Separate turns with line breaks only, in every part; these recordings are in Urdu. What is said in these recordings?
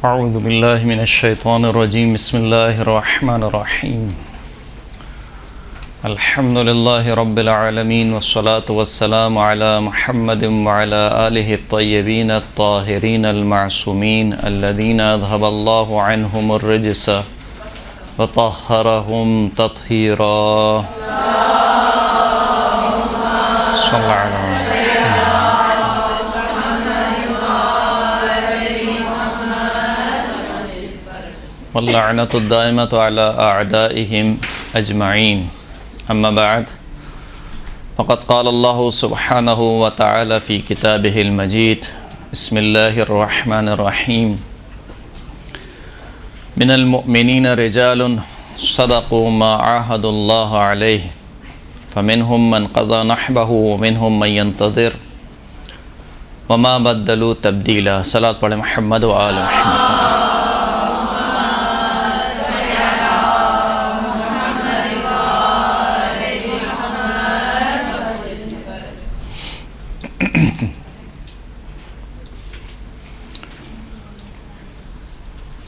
اعوذ باللہ من الشیطان الرجیم بسم اللہ الرحمن الرحیم الحمد للہ رب العالمین والصلاة والسلام علی محمد وعلی آلہ الطیبین الطاہرین المعصومین الذین اذهب اللہ عنہم الرجس وطہرہم تطہیرا صلی اللہ علیہ وسلم واللعنة الدائمة على أعدائهم أجمعين أما بعد فقد قال الله سبحانه وتعالى في كتابه المجيد بسم الله الرحمن الرحيم من المؤمنين رجال صدقوا ما عاهدوا الله عليه فمنهم من قضى نحبه ومنهم من ينتظر وما بدلوا تبديلا صلاة پڑھیں محمد وآل محمد.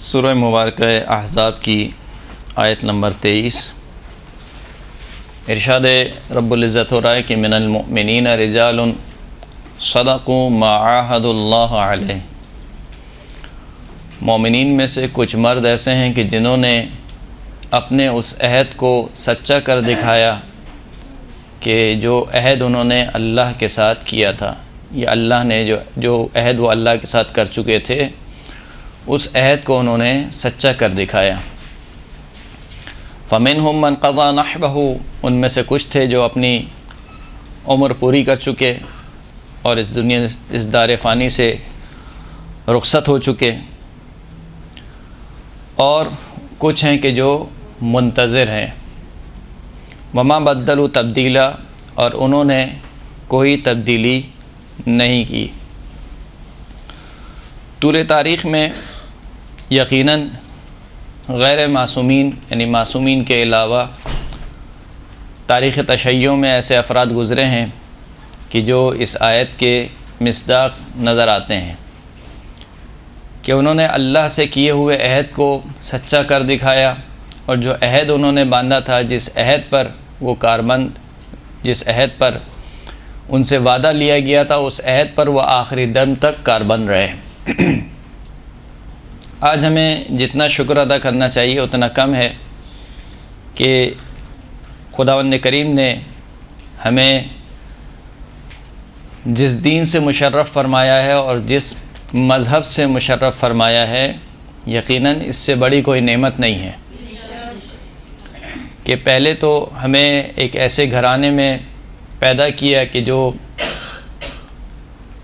سورہ مبارکہ احزاب کی آیت نمبر 23 ارشاد رب العزت ہو رہا ہے کہ من المؤمنین رجال صدقوا ما عاهدوا اللہ علیہ. مومنین میں سے کچھ مرد ایسے ہیں کہ جنہوں نے اپنے اس عہد کو سچا کر دکھایا کہ جو عہد انہوں نے اللہ کے ساتھ کیا تھا، یا اللہ نے جو عہد وہ اللہ کے ساتھ کر چکے تھے اس عہد کو انہوں نے سچا کر دکھایا. فَمِنْهُمْ مَنْ قَضَى نَحْبَهُ، ان میں سے کچھ تھے جو اپنی عمر پوری کر چکے اور اس دار فانی سے رخصت ہو چکے، اور کچھ ہیں کہ جو منتظر ہیں. وَمَا بَدَّلُوا تَبْدِيلًا، اور انہوں نے کوئی تبدیلی نہیں کی. طول تاریخ میں یقیناً غیر معصومین یعنی معصومین کے علاوہ تاریخ تشیع میں ایسے افراد گزرے ہیں کہ جو اس آیت کے مصداق نظر آتے ہیں کہ انہوں نے اللہ سے کیے ہوئے عہد کو سچا کر دکھایا، اور جو عہد انہوں نے باندھا تھا، جس عہد پر وہ کاربند، جس عہد پر ان سے وعدہ لیا گیا تھا، اس عہد پر وہ آخری دم تک کاربند رہے. آج ہمیں جتنا شکر ادا کرنا چاہیے اتنا کم ہے کہ خداوند کریم نے ہمیں جس دین سے مشرف فرمایا ہے اور جس مذہب سے مشرف فرمایا ہے، یقیناً اس سے بڑی کوئی نعمت نہیں ہے کہ پہلے تو ہمیں ایک ایسے گھرانے میں پیدا کیا کہ جو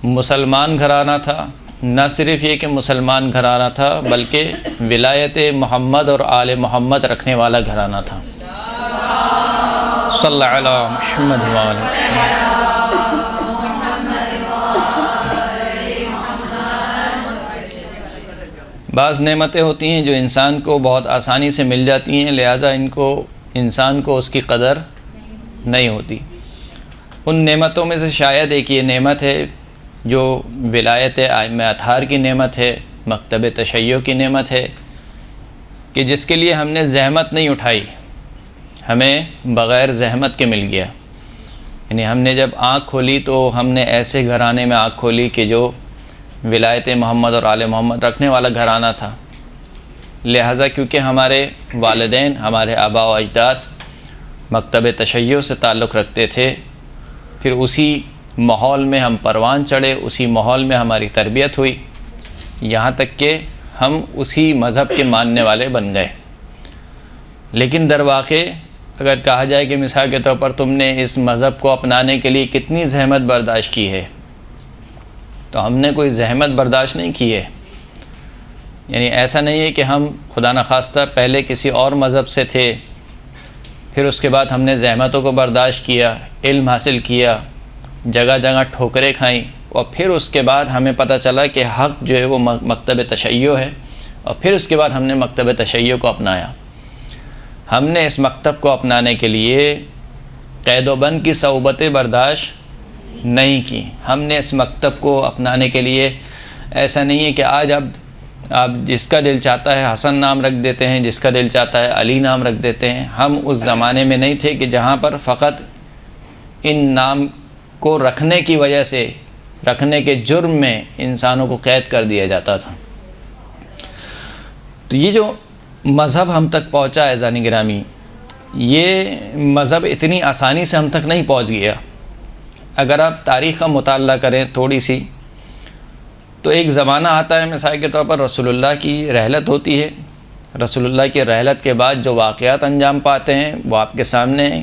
مسلمان گھرانہ تھا. نہ صرف یہ کہ مسلمان گھرانہ تھا بلکہ ولایت محمد اور آل محمد رکھنے والا گھرانہ تھا. صلی اللہ علیہ محمد وآلہ. بعض نعمتیں ہوتی ہیں جو انسان کو بہت آسانی سے مل جاتی ہیں، لہٰذا انسان کو اس کی قدر نہیں ہوتی. ان نعمتوں میں سے شاید ایک یہ نعمت ہے جو ولایت ائمہ اطہار کی نعمت ہے، مکتب تشیع کی نعمت ہے، کہ جس کے لیے ہم نے زحمت نہیں اٹھائی، ہمیں بغیر زحمت کے مل گیا. یعنی ہم نے جب آنکھ کھولی تو ہم نے ایسے گھرانے میں آنکھ کھولی کہ جو ولایت محمد اور آل محمد رکھنے والا گھرانہ تھا. لہٰذا کیونکہ ہمارے والدین، ہمارے آباء و اجداد مکتب تشیع سے تعلق رکھتے تھے، پھر اسی ماحول میں ہم پروان چڑھے، اسی ماحول میں ہماری تربیت ہوئی، یہاں تک کہ ہم اسی مذہب کے ماننے والے بن گئے. لیکن در واقع اگر کہا جائے کہ مثال کے طور پر تم نے اس مذہب کو اپنانے کے لیے کتنی زحمت برداشت کی ہے، تو ہم نے کوئی زحمت برداشت نہیں کی ہے. یعنی ایسا نہیں ہے کہ ہم خدا نخواستہ پہلے کسی اور مذہب سے تھے، پھر اس کے بعد ہم نے زحمتوں کو برداشت کیا، علم حاصل کیا، جگہ جگہ ٹھوکریں کھائیں، اور پھر اس کے بعد ہمیں پتہ چلا کہ حق جو ہے وہ مکتب تشیع ہے، اور پھر اس کے بعد ہم نے مکتب تشیع کو اپنایا. ہم نے اس مکتب کو اپنانے کے لیے قید و بند کی صعوبتیں برداشت نہیں کی. ہم نے اس مکتب کو اپنانے کے لیے ایسا نہیں ہے کہ آج اب آپ جس کا دل چاہتا ہے حسن نام رکھ دیتے ہیں، جس کا دل چاہتا ہے علی نام رکھ دیتے ہیں۔ ہم اس زمانے میں نہیں تھے کہ جہاں پر فقط ان نام کو رکھنے کی وجہ سے، رکھنے کے جرم میں انسانوں کو قید کر دیا جاتا تھا۔ تو یہ جو مذہب ہم تک پہنچا ہے عزیزان گرامی، یہ مذہب اتنی آسانی سے ہم تک نہیں پہنچ گیا۔ اگر آپ تاریخ کا مطالعہ کریں تھوڑی سی، تو ایک زمانہ آتا ہے، مثال کے طور پر رسول اللہ کی رحلت ہوتی ہے۔ رسول اللہ کی رحلت کے بعد جو واقعات انجام پاتے ہیں وہ آپ کے سامنے ہیں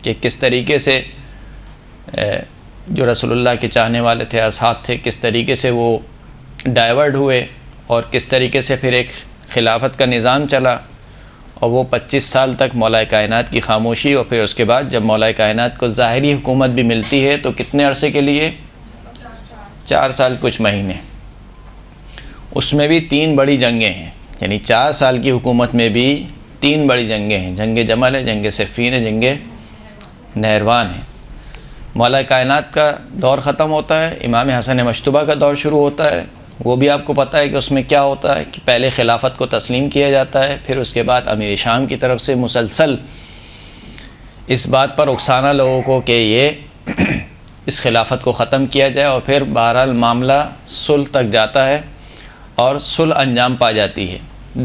کہ کس طریقے سے جو رسول اللہ کے چاہنے والے تھے، اصحاب تھے، کس طریقے سے وہ ڈائیورٹ ہوئے اور کس طریقے سے پھر ایک خلافت کا نظام چلا، اور وہ 25 سال تک مولا کائنات کی خاموشی، اور پھر اس کے بعد جب مولا کائنات کو ظاہری حکومت بھی ملتی ہے تو کتنے عرصے کے لیے؟ 4 سال کچھ مہینے۔ اس میں بھی 3 بڑی جنگیں ہیں، یعنی 4 سال کی حکومت میں بھی 3 بڑی جنگیں ہیں، جنگ جمل ہے، جنگ صفین ہے، جنگ نہروان ہے۔ مولا کائنات کا دور ختم ہوتا ہے، امام حسن مشتبہ کا دور شروع ہوتا ہے۔ وہ بھی آپ کو پتہ ہے کہ اس میں کیا ہوتا ہے کہ پہلے خلافت کو تسلیم کیا جاتا ہے، پھر اس کے بعد امیر شام کی طرف سے مسلسل اس بات پر اکسانا لوگوں کو کہ یہ اس خلافت کو ختم کیا جائے، اور پھر بہرحال معاملہ صلح تک جاتا ہے اور صلح انجام پا جاتی ہے۔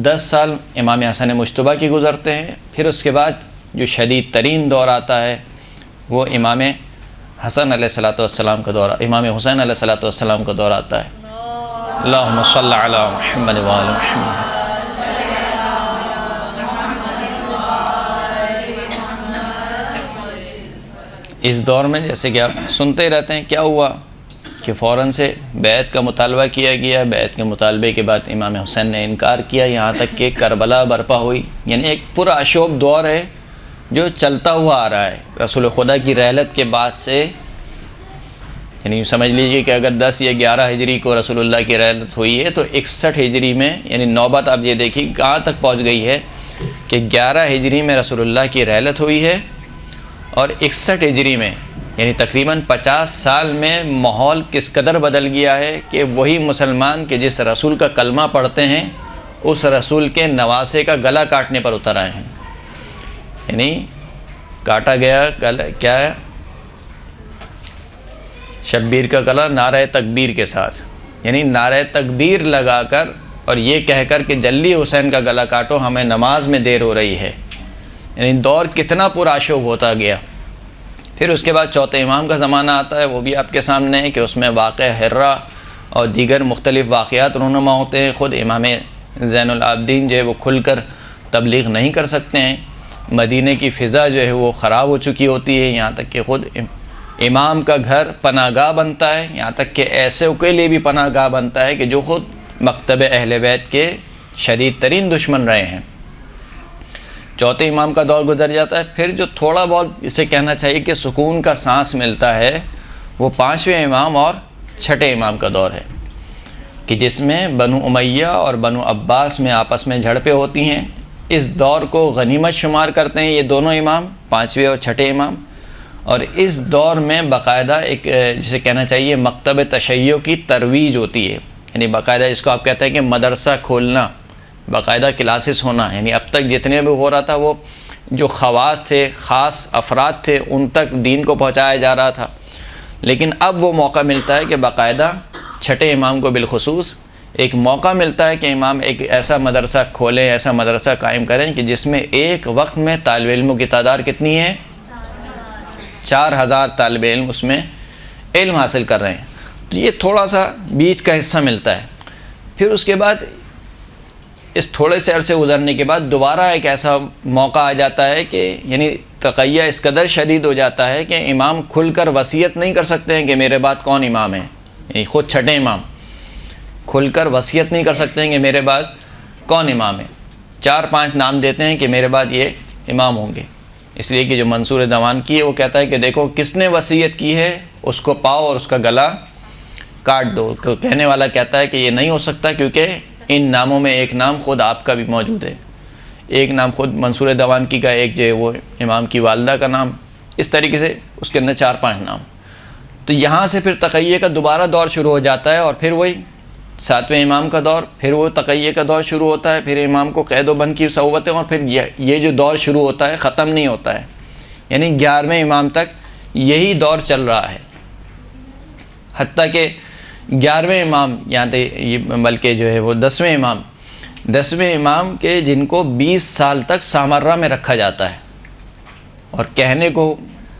10 سال امام حسن مشتبہ کی گزرتے ہیں، پھر اس کے بعد جو شدید ترین دور آتا ہے وہ امام حسن علیہ السلام کا دور، امام حسین علیہ السلام کا دور آتا ہے۔ اللہم صلی علی محمد وآل محمد۔ اس دور میں جیسے کہ آپ سنتے رہتے ہیں کیا ہوا کہ فوراً سے بیعت کا مطالبہ کیا گیا، بیعت کے مطالبے کے بعد امام حسین نے انکار کیا، یہاں تک کہ کربلا برپا ہوئی۔ یعنی ایک پورا اشوب دور ہے جو چلتا ہوا آ رہا ہے رسول خدا کی رحلت کے بعد سے۔ یعنی سمجھ لیجئے کہ اگر 10 یا 11 ہجری کو رسول اللہ کی رحلت ہوئی ہے تو 61 ہجری میں، یعنی نوبت آپ یہ دیکھیے کہاں تک پہنچ گئی ہے کہ 11 ہجری میں رسول اللہ کی رحلت ہوئی ہے، اور 61 ہجری میں یعنی تقریباً 50 سال میں ماحول کس قدر بدل گیا ہے کہ وہی مسلمان کہ جس رسول کا کلمہ پڑھتے ہیں اس رسول کے نواسے کا گلا کاٹنے پر اتر آئے ہیں۔ یعنی کاٹا گیا گلا کیا ہے؟ شبیر کا گلا نعرہ تکبیر کے ساتھ، یعنی نعرہ تکبیر لگا کر اور یہ کہہ کر کہ جلدی حسین کا گلا کاٹو، ہمیں نماز میں دیر ہو رہی ہے۔ یعنی دور کتنا پرآشوب ہوتا گیا۔ پھر اس کے بعد چوتھے امام کا زمانہ آتا ہے، وہ بھی آپ کے سامنے ہے کہ اس میں واقعہ حرہ اور دیگر مختلف واقعات رونما ہوتے ہیں۔ خود امام زین العابدین جو ہے وہ کھل کر تبلیغ نہیں کر سکتے ہیں، مدینہ کی فضا جو ہے وہ خراب ہو چکی ہوتی ہے، یہاں تک کہ خود امام کا گھر پناہ گاہ بنتا ہے، یہاں تک کہ ایسے کے لیے بھی پناہ گاہ بنتا ہے کہ جو خود مکتب اہل بیت کے شدید ترین دشمن رہے ہیں۔ چوتھے امام کا دور گزر جاتا ہے۔ پھر جو تھوڑا بہت اسے کہنا چاہیے کہ سکون کا سانس ملتا ہے وہ 5ویں امام اور 6ٹھے امام کا دور ہے، کہ جس میں بنو امیہ اور بنو عباس میں آپس میں جھڑپیں ہوتی ہیں۔ اس دور کو غنیمت شمار کرتے ہیں یہ دونوں امام، 5ویں اور 6ٹھے امام، اور اس دور میں باقاعدہ ایک جسے کہنا چاہیے مکتب تشیع کی ترویج ہوتی ہے، یعنی باقاعدہ اس کو آپ کہتے ہیں کہ مدرسہ کھولنا، باقاعدہ کلاسز ہونا۔ یعنی اب تک جتنے بھی ہو رہا تھا وہ جو خواص تھے، خاص افراد تھے، ان تک دین کو پہنچایا جا رہا تھا، لیکن اب وہ موقع ملتا ہے کہ باقاعدہ 6ٹھے امام کو بالخصوص ایک موقع ملتا ہے کہ امام ایک ایسا مدرسہ کھولیں، ایسا مدرسہ قائم کریں کہ جس میں ایک وقت میں طالب علموں کی تعداد کتنی ہے؟ 4000 طالب علم اس میں علم حاصل کر رہے ہیں۔ تو یہ تھوڑا سا بیچ کا حصہ ملتا ہے۔ پھر اس کے بعد اس تھوڑے سے عرصے گزرنے کے بعد دوبارہ ایک ایسا موقع آ جاتا ہے کہ یعنی تقیہ اس قدر شدید ہو جاتا ہے کہ امام کھل کر وصیت نہیں کر سکتے ہیں کہ میرے بعد کون امام ہے، یعنی خود 6ٹھے امام کھل کر وصیت نہیں کر سکتے ہیں کہ میرے بعد کون امام ہے۔ 4-5 نام دیتے ہیں کہ میرے بعد یہ امام ہوں گے، اس لیے کہ جو منصور دیوان کی ہے وہ کہتا ہے کہ دیکھو کس نے وصیت کی ہے اس کو پاؤ اور اس کا گلا کاٹ دو۔ کہنے والا کہتا ہے کہ یہ نہیں ہو سکتا کیونکہ ان ناموں میں ایک نام خود آپ کا بھی موجود ہے، ایک نام خود منصور دیوان کی کا، ایک جو ہے وہ امام کی والدہ کا نام، اس طریقے سے اس کے اندر 4-5 نام۔ تو یہاں سے پھر تقیہ کا دوبارہ دور شروع ہو جاتا ہے، اور پھر وہی 7ویں امام کا دور، پھر وہ تقیہ کا دور شروع ہوتا ہے، پھر امام کو قید و بند کی صعوبتیں، اور پھر یہ جو دور شروع ہوتا ہے ختم نہیں ہوتا ہے، یعنی 11ویں امام تک یہی دور چل رہا ہے، حتیٰ کہ 11ویں امام یہاں بلکہ جو ہے وہ 10ویں امام کے جن کو 20 سال تک سامرہ میں رکھا جاتا ہے، اور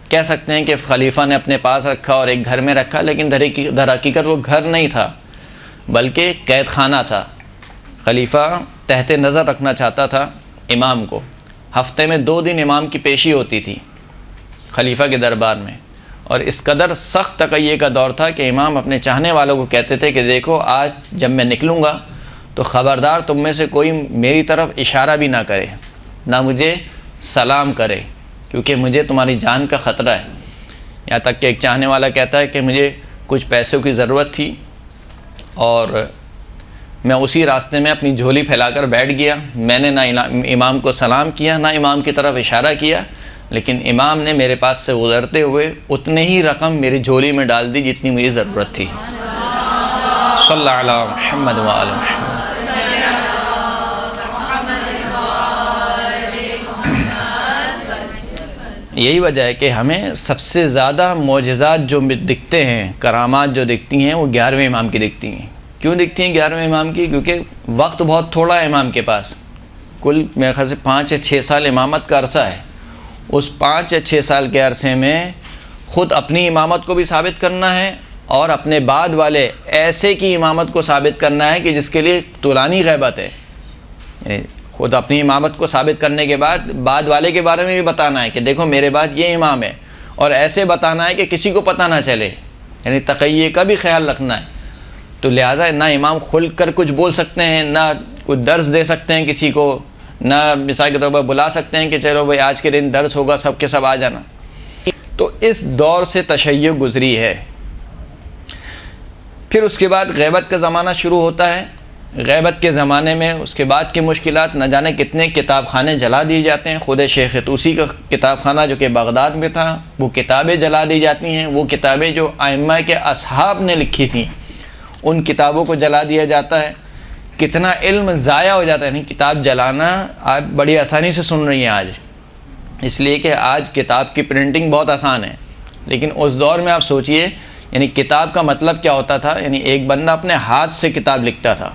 کہہ سکتے ہیں کہ خلیفہ نے اپنے پاس رکھا اور ایک گھر میں رکھا، لیکن در حقیقت وہ گھر نہیں تھا بلکہ قید خانہ تھا۔ خلیفہ تحت نظر رکھنا چاہتا تھا امام کو، ہفتے میں 2 دن امام کی پیشی ہوتی تھی خلیفہ کے دربار میں، اور اس قدر سخت تقیہ کا دور تھا کہ امام اپنے چاہنے والوں کو کہتے تھے کہ دیکھو آج جب میں نکلوں گا تو خبردار تم میں سے کوئی میری طرف اشارہ بھی نہ کرے، نہ مجھے سلام کرے، کیونکہ مجھے تمہاری جان کا خطرہ ہے۔ یہاں تک کہ ایک چاہنے والا کہتا ہے کہ مجھے کچھ پیسوں کی ضرورت تھی اور میں اسی راستے میں اپنی جھولی پھیلا کر بیٹھ گیا، میں نے نہ امام کو سلام کیا نہ امام کی طرف اشارہ کیا، لیکن امام نے میرے پاس سے گزرتے ہوئے اتنے ہی رقم میری جھولی میں ڈال دی جتنی مجھے ضرورت تھی۔ صلی اللہ علیہ محمد وآل محمد۔ یہی وجہ ہے کہ ہمیں سب سے زیادہ معجزات جو دکھتے ہیں، کرامات جو دکھتی ہیں، وہ 11ویں امام کی دکھتی ہیں۔ کیوں دکھتی ہیں 11ویں امام کی؟ کیونکہ وقت بہت تھوڑا ہے امام کے پاس، کل میرے خیال سے 5 یا 6 سال امامت کا عرصہ ہے۔ اس 5 یا 6 سال کے عرصے میں خود اپنی امامت کو بھی ثابت کرنا ہے اور اپنے بعد والے ایسے کی امامت کو ثابت کرنا ہے کہ جس کے لیے طولانی غیبت ہے، یعنی خود اپنی امامت کو ثابت کرنے کے بعد والے کے بارے میں بھی بتانا ہے کہ دیکھو میرے بعد یہ امام ہے، اور ایسے بتانا ہے کہ کسی کو پتہ نہ چلے، یعنی تقیہ کا بھی خیال رکھنا ہے۔ تو لہٰذا نہ امام کھل کر کچھ بول سکتے ہیں، نہ کچھ درس دے سکتے ہیں کسی کو، نہ مثال کے طور پر بلا سکتے ہیں کہ چلو بھائی آج کے دن درس ہوگا، سب کے سب آ جانا۔ تو اس دور سے تشیع گزری ہے۔ پھر اس کے بعد غیبت کا زمانہ شروع ہوتا ہے۔ غیبت کے زمانے میں اس کے بعد کی مشکلات، نہ جانے کتنے کتاب خانے جلا دیے جاتے ہیں۔ خود شیخ طوسی کا کتاب خانہ جو کہ بغداد میں تھا، وہ کتابیں جلا دی جاتی ہیں، وہ کتابیں جو ائمہ کے اصحاب نے لکھی تھیں ان کتابوں کو جلا دیا جاتا ہے۔ کتنا علم ضائع ہو جاتا ہے، نہیں کتاب جلانا آپ بڑی آسانی سے سن رہی ہیں آج، اس لیے کہ آج کتاب کی پرنٹنگ بہت آسان ہے، لیکن اس دور میں آپ سوچئے یعنی کتاب کا مطلب کیا ہوتا تھا۔ یعنی ایک بندہ اپنے ہاتھ سے کتاب لکھتا تھا،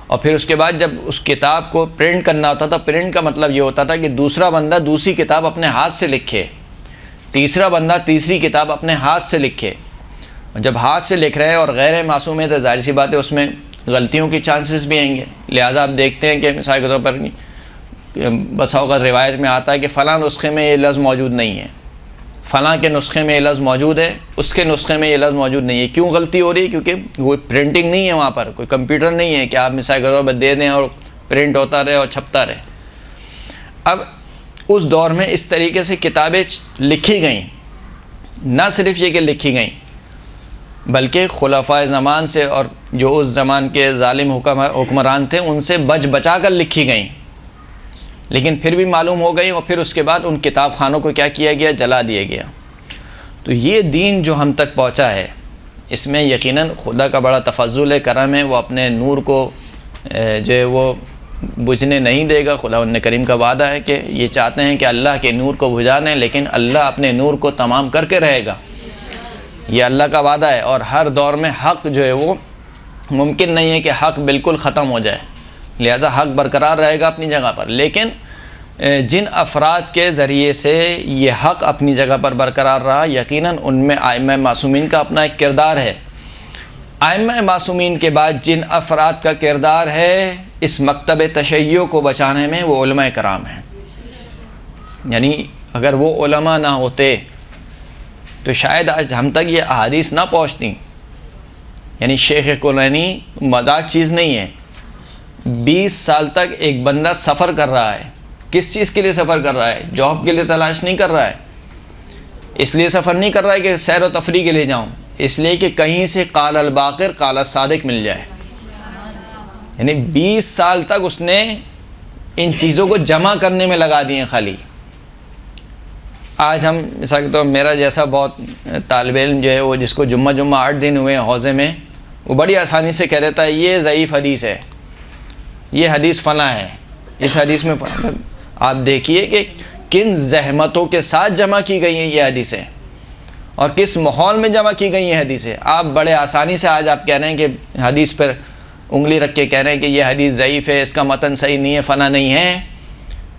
اور پھر اس کے بعد جب اس کتاب کو پرنٹ کرنا ہوتا تھا، پرنٹ کا مطلب یہ ہوتا تھا کہ دوسرا بندہ دوسری کتاب اپنے ہاتھ سے لکھے، تیسرا بندہ تیسری کتاب اپنے ہاتھ سے لکھے۔ جب ہاتھ سے لکھ رہے ہیں اور غیر معصوم ہے تو ظاہر سی بات ہے اس میں غلطیوں کی چانسز بھی آئیں گے، لہٰذا آپ دیکھتے ہیں کہ مثال کے طور پر بسا اوقات روایت میں آتا ہے کہ فلاں نسخے میں یہ لفظ موجود نہیں ہے، فلاں کے نسخے میں یہ لفظ موجود ہے، اس کے نسخے میں یہ لفظ موجود نہیں ہے۔ کیوں غلطی ہو رہی ہے؟ کیونکہ وہ پرنٹنگ نہیں ہے، وہاں پر کوئی کمپیوٹر نہیں ہے کہ آپ مثال کے طور پر دے دیں اور پرنٹ ہوتا رہے اور چھپتا رہے۔ اب اس دور میں اس طریقے سے کتابیں لکھی گئیں، نہ صرف یہ کہ لکھی گئیں بلکہ خلفائے زمان سے اور جو اس زمان کے ظالم حکمران تھے ان سے بچا کر لکھی گئیں، لیکن پھر بھی معلوم ہو گئی، اور پھر اس کے بعد ان کتاب خانوں کو کیا کیا گیا؟ جلا دیا گیا۔ تو یہ دین جو ہم تک پہنچا ہے، اس میں یقیناً خدا کا بڑا تفضل کرم ہے، وہ اپنے نور کو جو ہے وہ بجھنے نہیں دے گا۔ خداوند کریم کا وعدہ ہے کہ یہ چاہتے ہیں کہ اللہ کے نور کو بجھا دیں، لیکن اللہ اپنے نور کو تمام کر کے رہے گا، یہ اللہ کا وعدہ ہے۔ اور ہر دور میں حق جو ہے وہ ممکن نہیں ہے کہ حق بالکل ختم ہو جائے، لہذا حق برقرار رہے گا اپنی جگہ پر، لیکن جن افراد کے ذریعے سے یہ حق اپنی جگہ پر برقرار رہا، یقیناً ان میں ائمہ معصومین کا اپنا ایک کردار ہے۔ ائمہ معصومین کے بعد جن افراد کا کردار ہے اس مکتب تشیع کو بچانے میں، وہ علماء کرام ہیں۔ یعنی اگر وہ علماء نہ ہوتے تو شاید آج ہم تک یہ احادیث نہ پہنچتی۔ یعنی شیخ کلینی مذاق چیز نہیں ہے، 20 سال تک ایک بندہ سفر کر رہا ہے۔ کس چیز کے لیے سفر کر رہا ہے؟ جاب کے لیے تلاش نہیں کر رہا ہے، اس لیے سفر نہیں کر رہا ہے کہ سیر و تفریح کے لیے جاؤں، اس لیے کہ کہیں سے قال الباقر قال الصادق مل جائے۔ یعنی 20 سال تک اس نے ان چیزوں کو جمع کرنے میں لگا دیے خالی۔ آج ہم مثال کے طور میرا جیسا بہت طالب علم جو ہے وہ جس کو جمعہ 8 دن ہوئے ہیں حوضے میں، وہ بڑی آسانی سے کہہ دیتا ہے یہ ضعیف حدیث ہے، یہ حدیث فلاں ہے، اس حدیث میں فلاں۔ آپ دیکھیے کہ کن زحمتوں کے ساتھ جمع کی گئی ہیں یہ حدیثیں، اور کس ماحول میں جمع کی گئی ہیں حدیثیں۔ آپ بڑے آسانی سے آج آپ کہہ رہے ہیں کہ حدیث پر انگلی رکھ کے کہہ رہے ہیں کہ یہ حدیث ضعیف ہے، اس کا متن صحیح نہیں ہے، فلاں نہیں ہے،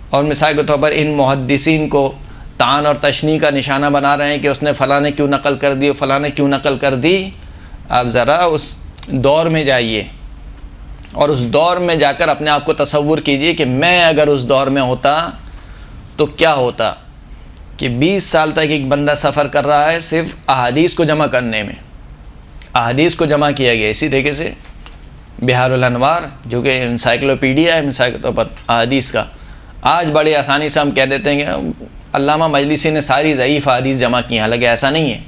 اور مثال کے طور پر ان محدثین کو طعن اور تشنیع کا نشانہ بنا رہے ہیں کہ اس نے فلاں نے کیوں نقل کر دی، فلاں نے کیوں نقل کر دی۔ آپ ذرا اس دور میں جائیے اور اس دور میں جا کر اپنے آپ کو تصور کیجئے کہ میں اگر اس دور میں ہوتا تو کیا ہوتا کہ 20 سال تک ایک بندہ سفر کر رہا ہے صرف احادیث کو جمع کرنے میں، احادیث کو جمع کیا گیا۔ اسی طریقے سے بہار الانوار جو کہ انسائکلوپیڈیا ہے مثال کے طور پر احادیث کا، آج بڑی آسانی سے ہم کہہ دیتے ہیں کہ علامہ مجلسی نے ساری ضعیف احادیث جمع کی ہیں، حالانکہ ایسا نہیں ہے،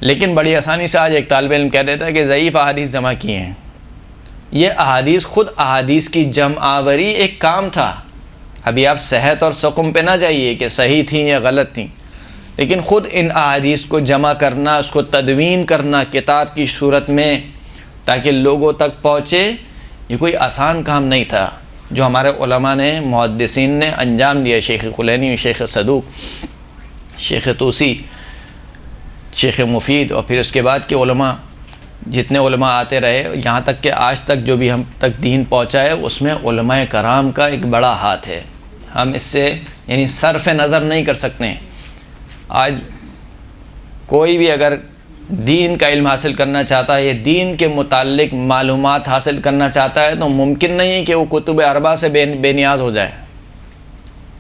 لیکن بڑی آسانی سے آج ایک طالب علم کہہ دیتا ہے کہ ضعیف احادیث جمع کی ہیں۔ یہ احادیث، خود احادیث کی جمع آوری ایک کام تھا۔ ابھی آپ صحت اور سقم پہ نہ جائیے کہ صحیح تھیں یا غلط تھیں، لیکن خود ان احادیث کو جمع کرنا، اس کو تدوین کرنا کتاب کی صورت میں تاکہ لوگوں تک پہنچے، یہ کوئی آسان کام نہیں تھا جو ہمارے علماء نے، محدثین نے انجام دیا۔ شیخ کلینی، شیخ صدوق، شیخ توسی، شیخ مفید، اور پھر اس کے بعد کے علماء، جتنے علماء آتے رہے، یہاں تک کہ آج تک جو بھی ہم تک دین پہنچا ہے اس میں علماء کرام کا ایک بڑا ہاتھ ہے۔ ہم اس سے یعنی صرف نظر نہیں کر سکتے ہیں۔ آج کوئی بھی اگر دین کا علم حاصل کرنا چاہتا ہے یا دین کے متعلق معلومات حاصل کرنا چاہتا ہے تو ممکن نہیں ہے کہ وہ کتب اربعہ سے بے نیاز ہو جائے،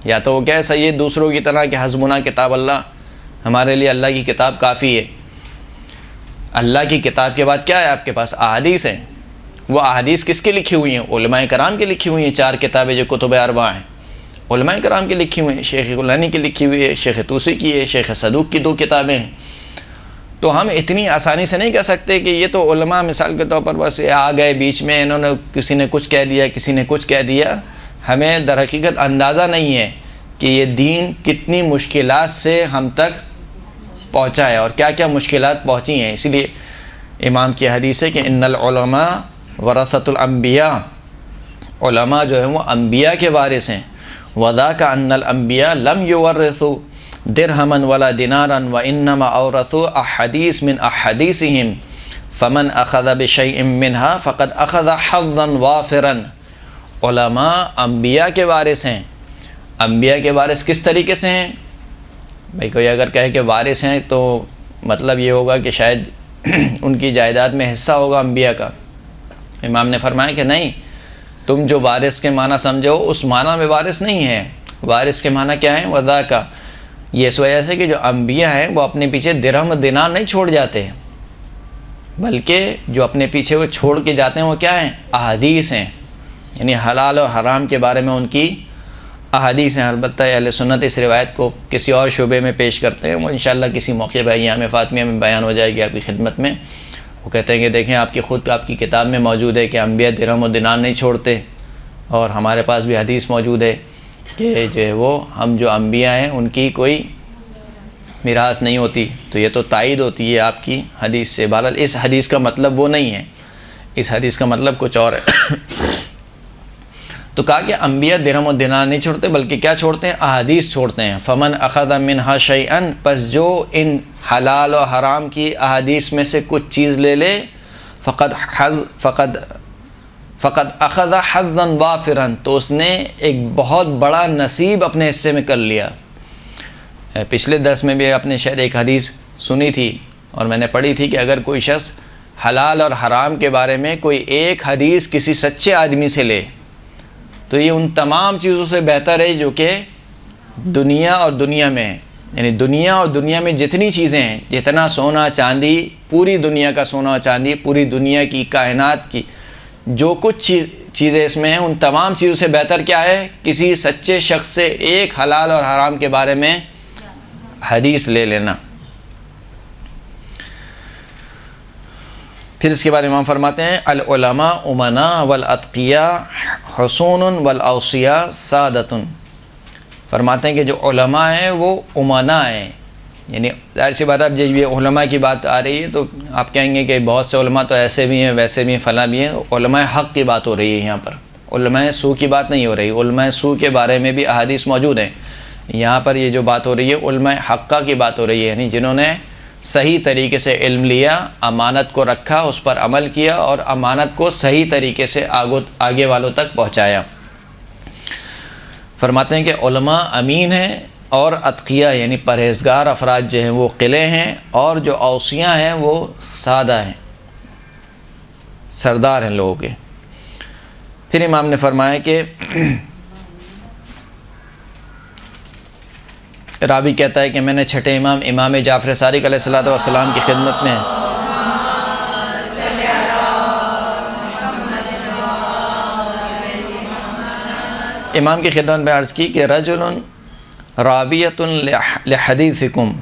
یا تو وہ کہے سید دوسروں کی طرح کہ حسبنا کتاب اللہ، ہمارے لیے اللہ کی کتاب کافی ہے۔ اللہ کی کتاب کے بعد کیا ہے آپ کے پاس؟ احادیث ہیں۔ وہ احادیث کس کی لکھی ہوئی ہیں؟ علماء کرام کی لکھی ہوئی ہیں۔ 4 کتابیں جو کتب اربعہ ہیں علماء کرام کی لکھی ہوئی ہیں، شیخ کلانی کی لکھی ہوئی ہے، شیخ توسی کی ہے، شیخ صدوق کی 2 کتابیں ہیں۔ تو ہم اتنی آسانی سے نہیں کہہ سکتے کہ یہ تو علماء مثال کے طور پر بس آ گئے بیچ میں، انہوں نے کسی نے کچھ کہہ دیا، کسی نے کچھ کہہ دیا۔ ہمیں در حقیقت اندازہ نہیں ہے کہ یہ دین کتنی مشکلات سے ہم تک پہنچا ہے اور کیا کیا مشکلات پہنچی ہیں۔ اسی لیے امام کی حدیث ہے کہ ان العلماء ورثۃ الانبیاء، علماء جو ہیں وہ انبیاء کے وارث ہیں۔ وذاک ان الانبیاء لم یورثوا درہما ولا دینارا وانما اورثوا احادیث من احادیثہم فمن اخذ بشیء منها فقد اخذ حظا وافرا۔ علماء انبیاء کے وارث ہیں۔ انبیاء کے وارث کس طریقے سے ہیں؟ بھائی کوئی اگر کہے کہ وارث ہیں تو مطلب یہ ہوگا کہ شاید ان کی جائیداد میں حصہ ہوگا انبیاء کا۔ امام نے فرمایا کہ نہیں، تم جو وارث کے معنی سمجھو اس معنی میں وارث نہیں ہے۔ وارث کے معنی کیا ہے؟ وذا کا، یہ اس وجہ سے کہ جو انبیاء ہیں وہ اپنے پیچھے درہم و دینار نہیں چھوڑ جاتے، بلکہ جو اپنے پیچھے وہ چھوڑ کے جاتے ہیں وہ کیا ہیں؟ احادیث ہیں، یعنی حلال و حرام کے بارے میں ان کی احادیث ہیں۔ البتہ اہل سنت اس روایت کو کسی اور شعبے میں پیش کرتے ہیں، وہ انشاءاللہ کسی موقع پہ ایام فاطمیہ میں بیان ہو جائے گی آپ کی خدمت میں۔ وہ کہتے ہیں کہ دیکھیں آپ کی کتاب میں موجود ہے کہ انبیاء درہم و دینار نہیں چھوڑتے، اور ہمارے پاس بھی حدیث موجود ہے کہ جو ہے وہ ہم جو انبیاء ہیں ان کی کوئی میراث نہیں ہوتی۔ تو یہ تو تائید ہوتی ہے آپ کی حدیث سے۔ بہرحال اس حدیث کا مطلب وہ نہیں ہے، اس حدیث کا مطلب کچھ اور ہے۔ تو کہا کہ انبیاء درہم و دینار نہیں چھوڑتے بلکہ کیا چھوڑتے ہیں؟ احادیث چھوڑتے ہیں۔ فمن اخذ منها شیئا، پس جو ان حلال و حرام کی احادیث میں سے کچھ چیز لے لے، فقد اخذ حظا وافرا، تو اس نے ایک بہت بڑا نصیب اپنے حصے میں کر لیا۔ پچھلے درس میں بھی آپ نے شاید ایک حدیث سنی تھی اور میں نے پڑھی تھی کہ اگر کوئی شخص حلال اور حرام کے بارے میں کوئی ایک حدیث کسی سچے آدمی سے لے تو یہ ان تمام چیزوں سے بہتر ہے جو کہ دنیا اور دنیا میں ہیں۔ یعنی دنیا اور دنیا میں جتنی چیزیں ہیں، جتنا سونا چاندی، پوری دنیا کا سونا اور چاندی، پوری دنیا کی کائنات کی جو کچھ چیزیں اس میں ہیں، ان تمام چیزوں سے بہتر کیا ہے؟ کسی سچے شخص سے ایک حلال اور حرام کے بارے میں حدیث لے لینا۔ پھر اس کے بارے میں امام فرماتے ہیں العلماء امناء والاتقیاء حصون والاوصیاء سادۃ۔ فرماتے ہیں کہ جو علماء ہیں وہ امناء ہیں، یعنی ظاہر سی بات ہے، اب جب یہ علماء کی بات آ رہی ہے تو آپ کہیں گے کہ بہت سے علماء تو ایسے بھی ہیں، ویسے بھی ہیں، فلاں بھی ہیں. علماء حق کی بات ہو رہی ہے یہاں پر، علماء سو کی بات نہیں ہو رہی. علماء سو کے بارے میں بھی احادیث موجود ہیں. یہاں پر یہ جو بات ہو رہی ہے علماء حقہ کی بات ہو رہی ہے، یعنی جنہوں نے صحیح طریقے سے علم لیا، امانت کو رکھا، اس پر عمل کیا اور امانت کو صحیح طریقے سے آگے والوں تک پہنچایا. فرماتے ہیں کہ علماء امین ہیں اور اتقیاء یعنی پرہیزگار افراد جو ہیں وہ قلعے ہیں، اور جو اوصیاء ہیں وہ سادہ ہیں، سردار ہیں لوگوں کے. پھر امام نے فرمایا کہ راوی کہتا ہے کہ میں نے چھٹے امام جعفر صادق علیہ الصلوۃ والسلام کی خدمت میں امام کی خدمت میں عرض کی کہ رجل راویۃ لحدیثکم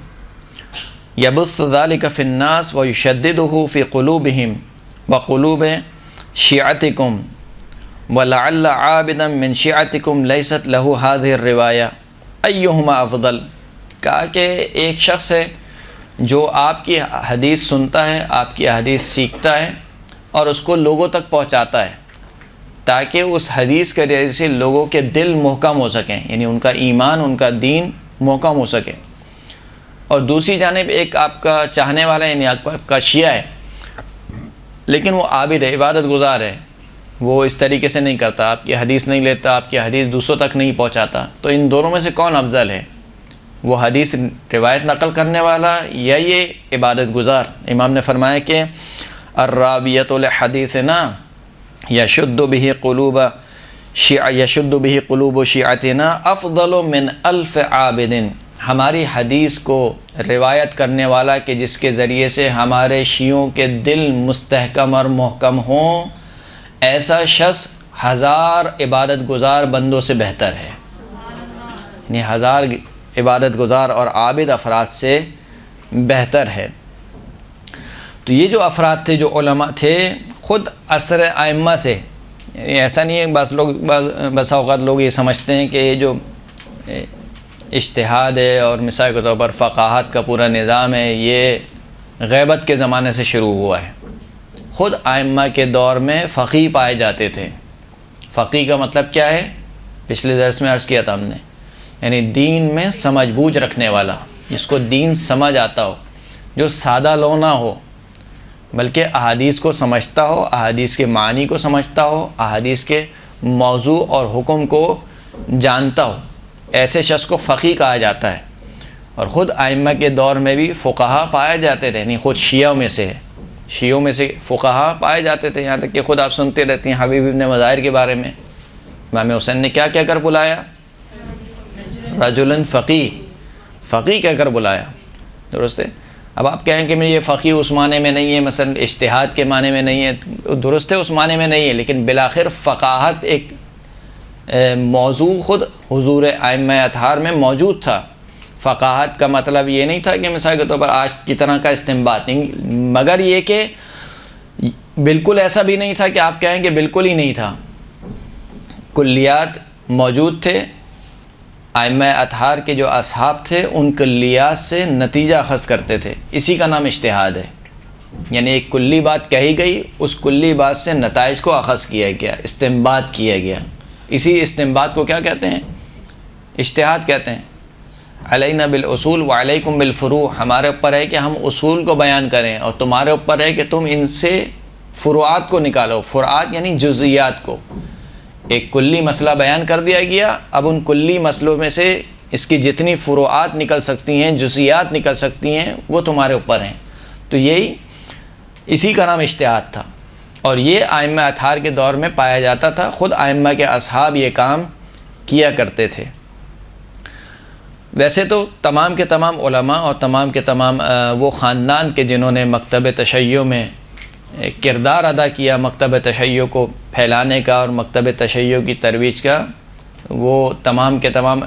یبث ذلک فی الناس ویشددہ فی قلوبہم وقلوب شیعتکم ولعل عابدا من شیعتکم لیست لہ ہذہ الروایہ ایہما افضل. کہا کہ ایک شخص ہے جو آپ کی حدیث سنتا ہے، آپ کی حدیث سیکھتا ہے اور اس کو لوگوں تک پہنچاتا ہے تاکہ اس حدیث کے ذریعے سے لوگوں کے دل محکم ہو سکیں، یعنی ان کا ایمان، ان کا دین محکم ہو سکے. اور دوسری جانب ایک آپ کا چاہنے والا یعنی آپ کا شیعہ ہے، لیکن وہ عابد ہے، عبادت گزار ہے، وہ اس طریقے سے نہیں کرتا، آپ کی حدیث نہیں لیتا، آپ کی حدیث دوسروں تک نہیں پہنچاتا. تو ان دونوں میں سے کون افضل ہے؟ وہ حدیث روایت نقل کرنے والا یا یہ عبادت گزار؟ امام نے فرمایا کہ الراویۃ لحدیثنا یشد بہ قلوب شیعتنا افضل من الف عابد. ہماری حدیث کو روایت کرنے والا کہ جس کے ذریعے سے ہمارے شیعوں کے دل مستحکم اور محکم ہوں، ایسا شخص 1000 عبادت گزار بندوں سے بہتر ہے. یعنی 1000 عبادت گزار اور عابد افراد سے بہتر ہے. تو یہ جو افراد تھے، جو علماء تھے، خود عصر ائمہ سے، یعنی ایسا نہیں ہے بس اوقات لوگ یہ سمجھتے ہیں کہ یہ جو اجتہاد ہے اور مثال کے طور پر فقاہت کا پورا نظام ہے یہ غیبت کے زمانے سے شروع ہوا ہے. خود ائمہ کے دور میں فقیہ پائے جاتے تھے. فقیہ کا مطلب کیا ہے؟ پچھلے درس میں عرض کیا تھا ہم نے، یعنی دین میں سمجھ بوجھ رکھنے والا، جس کو دین سمجھ آتا ہو، جو سادہ لو نہ ہو بلکہ احادیث کو سمجھتا ہو، احادیث کے معنی کو سمجھتا ہو، احادیث کے موضوع اور حکم کو جانتا ہو. ایسے شخص کو فقیہ کہا جاتا ہے. اور خود ائمہ کے دور میں بھی فقہا پائے جاتے تھے، یعنی خود شیعوں میں سے فقہا پائے جاتے تھے. یہاں تک کہ خود آپ سنتے رہتے ہیں حبیب ابن مظاہر کے بارے میں، امام حسین نے کیا کہہ کر بلایا؟ رجل فقیہ کہہ کر بلایا. درست ہے. اب آپ کہیں کہ میں یہ فقیہ اس معنی میں نہیں ہے، مثلا اجتہاد کے معنی میں نہیں ہے. درست ہے اس معنی میں نہیں ہے، لیکن بالآخر فقاہت ایک موضوع خود حضور ائمہ اطہار میں موجود تھا. فقاہت کا مطلب یہ نہیں تھا کہ مثال کے طور پر آج کی طرح کا استنباط نہیں، مگر یہ کہ بالکل ایسا بھی نہیں تھا کہ آپ کہیں کہ بالکل ہی نہیں تھا. کلیات موجود تھے. ائمہ اطہار کے جو اصحاب تھے ان کلیات سے نتیجہ اخذ کرتے تھے. اسی کا نام اجتہاد ہے. یعنی ایک کلی بات کہی گئی، اس کلی بات سے نتائج کو اخذ کیا گیا، استنباط کیا گیا. اسی استنباط کو کیا کہتے ہیں؟ اجتہاد کہتے ہیں. علینا بالاصول وعلیکم بالفروع. ہمارے اوپر ہے کہ ہم اصول کو بیان کریں اور تمہارے اوپر ہے کہ تم ان سے فروعات کو نکالو. فروعات یعنی جزئیات کو. ایک کلی مسئلہ بیان کر دیا گیا، اب ان کلی مسئلوں میں سے اس کی جتنی فروعات نکل سکتی ہیں، جزئیات نکل سکتی ہیں، وہ تمہارے اوپر ہیں. تو اسی کا نام اجتہاد تھا. اور یہ ائمہ اطہار کے دور میں پایا جاتا تھا. خود ائمہ کے اصحاب یہ کام کیا کرتے تھے. ویسے تو تمام کے تمام علماء اور تمام کے تمام وہ خاندان کے جنہوں نے مکتب تشیع میں کردار ادا کیا، مکتب تشیع کو پھیلانے کا اور مکتب تشیع کی ترویج کا، وہ تمام کے تمام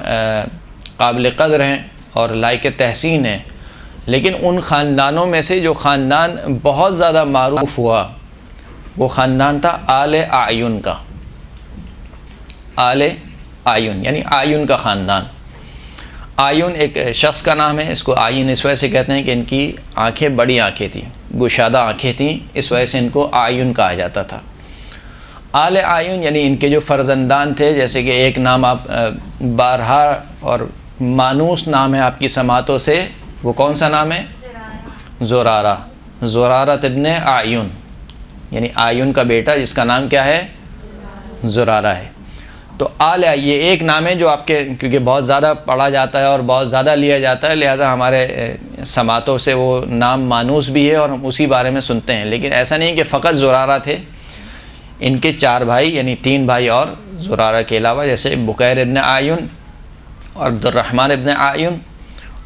قابل قدر ہیں اور لائق تحسین ہیں. لیکن ان خاندانوں میں سے جو خاندان بہت زیادہ معروف ہوا وہ خاندان تھا آل اعین کا. آل اعین یعنی اعین کا خاندان. آیون ایک شخص کا نام ہے، اس کو آئین اس وجہ سے کہتے ہیں کہ ان کی آنکھیں بڑی آنکھیں تھیں، گشادہ آنکھیں تھیں، اس وجہ سے ان کو آیون کہا جاتا تھا۔ آل آیون یعنی ان کے جو فرزندان تھے، جیسے کہ ایک نام آپ بارہا اور مانوس نام ہے آپ کی سماعتوں سے، وہ کون سا نام ہے؟ زرارہ، زرارۃ ابن آیون، یعنی آیون کا بیٹا جس کا نام کیا ہے؟ زرارہ ہے۔ تو آل یہ ایک نام ہے جو آپ کے، کیونکہ بہت زیادہ پڑھا جاتا ہے اور بہت زیادہ لیا جاتا ہے، لہٰذا ہمارے سماعتوں سے وہ نام مانوس بھی ہے اور ہم اسی بارے میں سنتے ہیں، لیکن ایسا نہیں کہ فقط زرارہ تھے، ان کے 4 بھائی یعنی 3 بھائی اور زرارہ کے علاوہ، جیسے بکیر ابن آیون اور عبد الرحمن ابن آیون،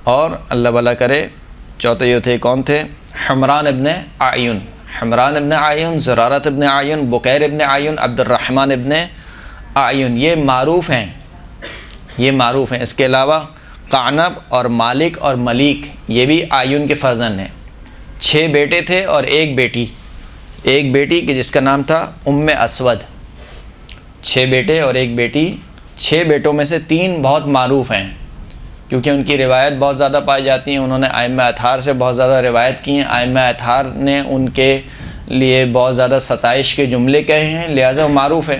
اور اللہ بھلا کرے چوتھے جو تھے کون تھے؟ حمران ابن آیون، حمران ابن آیون، زرارت ابن آیون، بکیر ابن آیون، عبد الرحمن ابن آیون، یہ معروف ہیں، یہ معروف ہیں۔ اس کے علاوہ قعنب اور مالک اور ملیک یہ بھی آیون کے فرزند ہیں۔ 6 بیٹے تھے اور ایک بیٹی کہ جس کا نام تھا اسود۔ 6 بیٹے اور ایک بیٹی، 6 بیٹوں میں سے 3 بہت معروف ہیں کیونکہ ان کی روایت بہت زیادہ پائی جاتی ہیں، انہوں نے ائمہ اطہار سے بہت زیادہ روایت کی ہیں، ائمہ اطہار نے ان کے لیے بہت زیادہ ستائش کے جملے کہے ہیں، لہٰذا وہ معروف ہے۔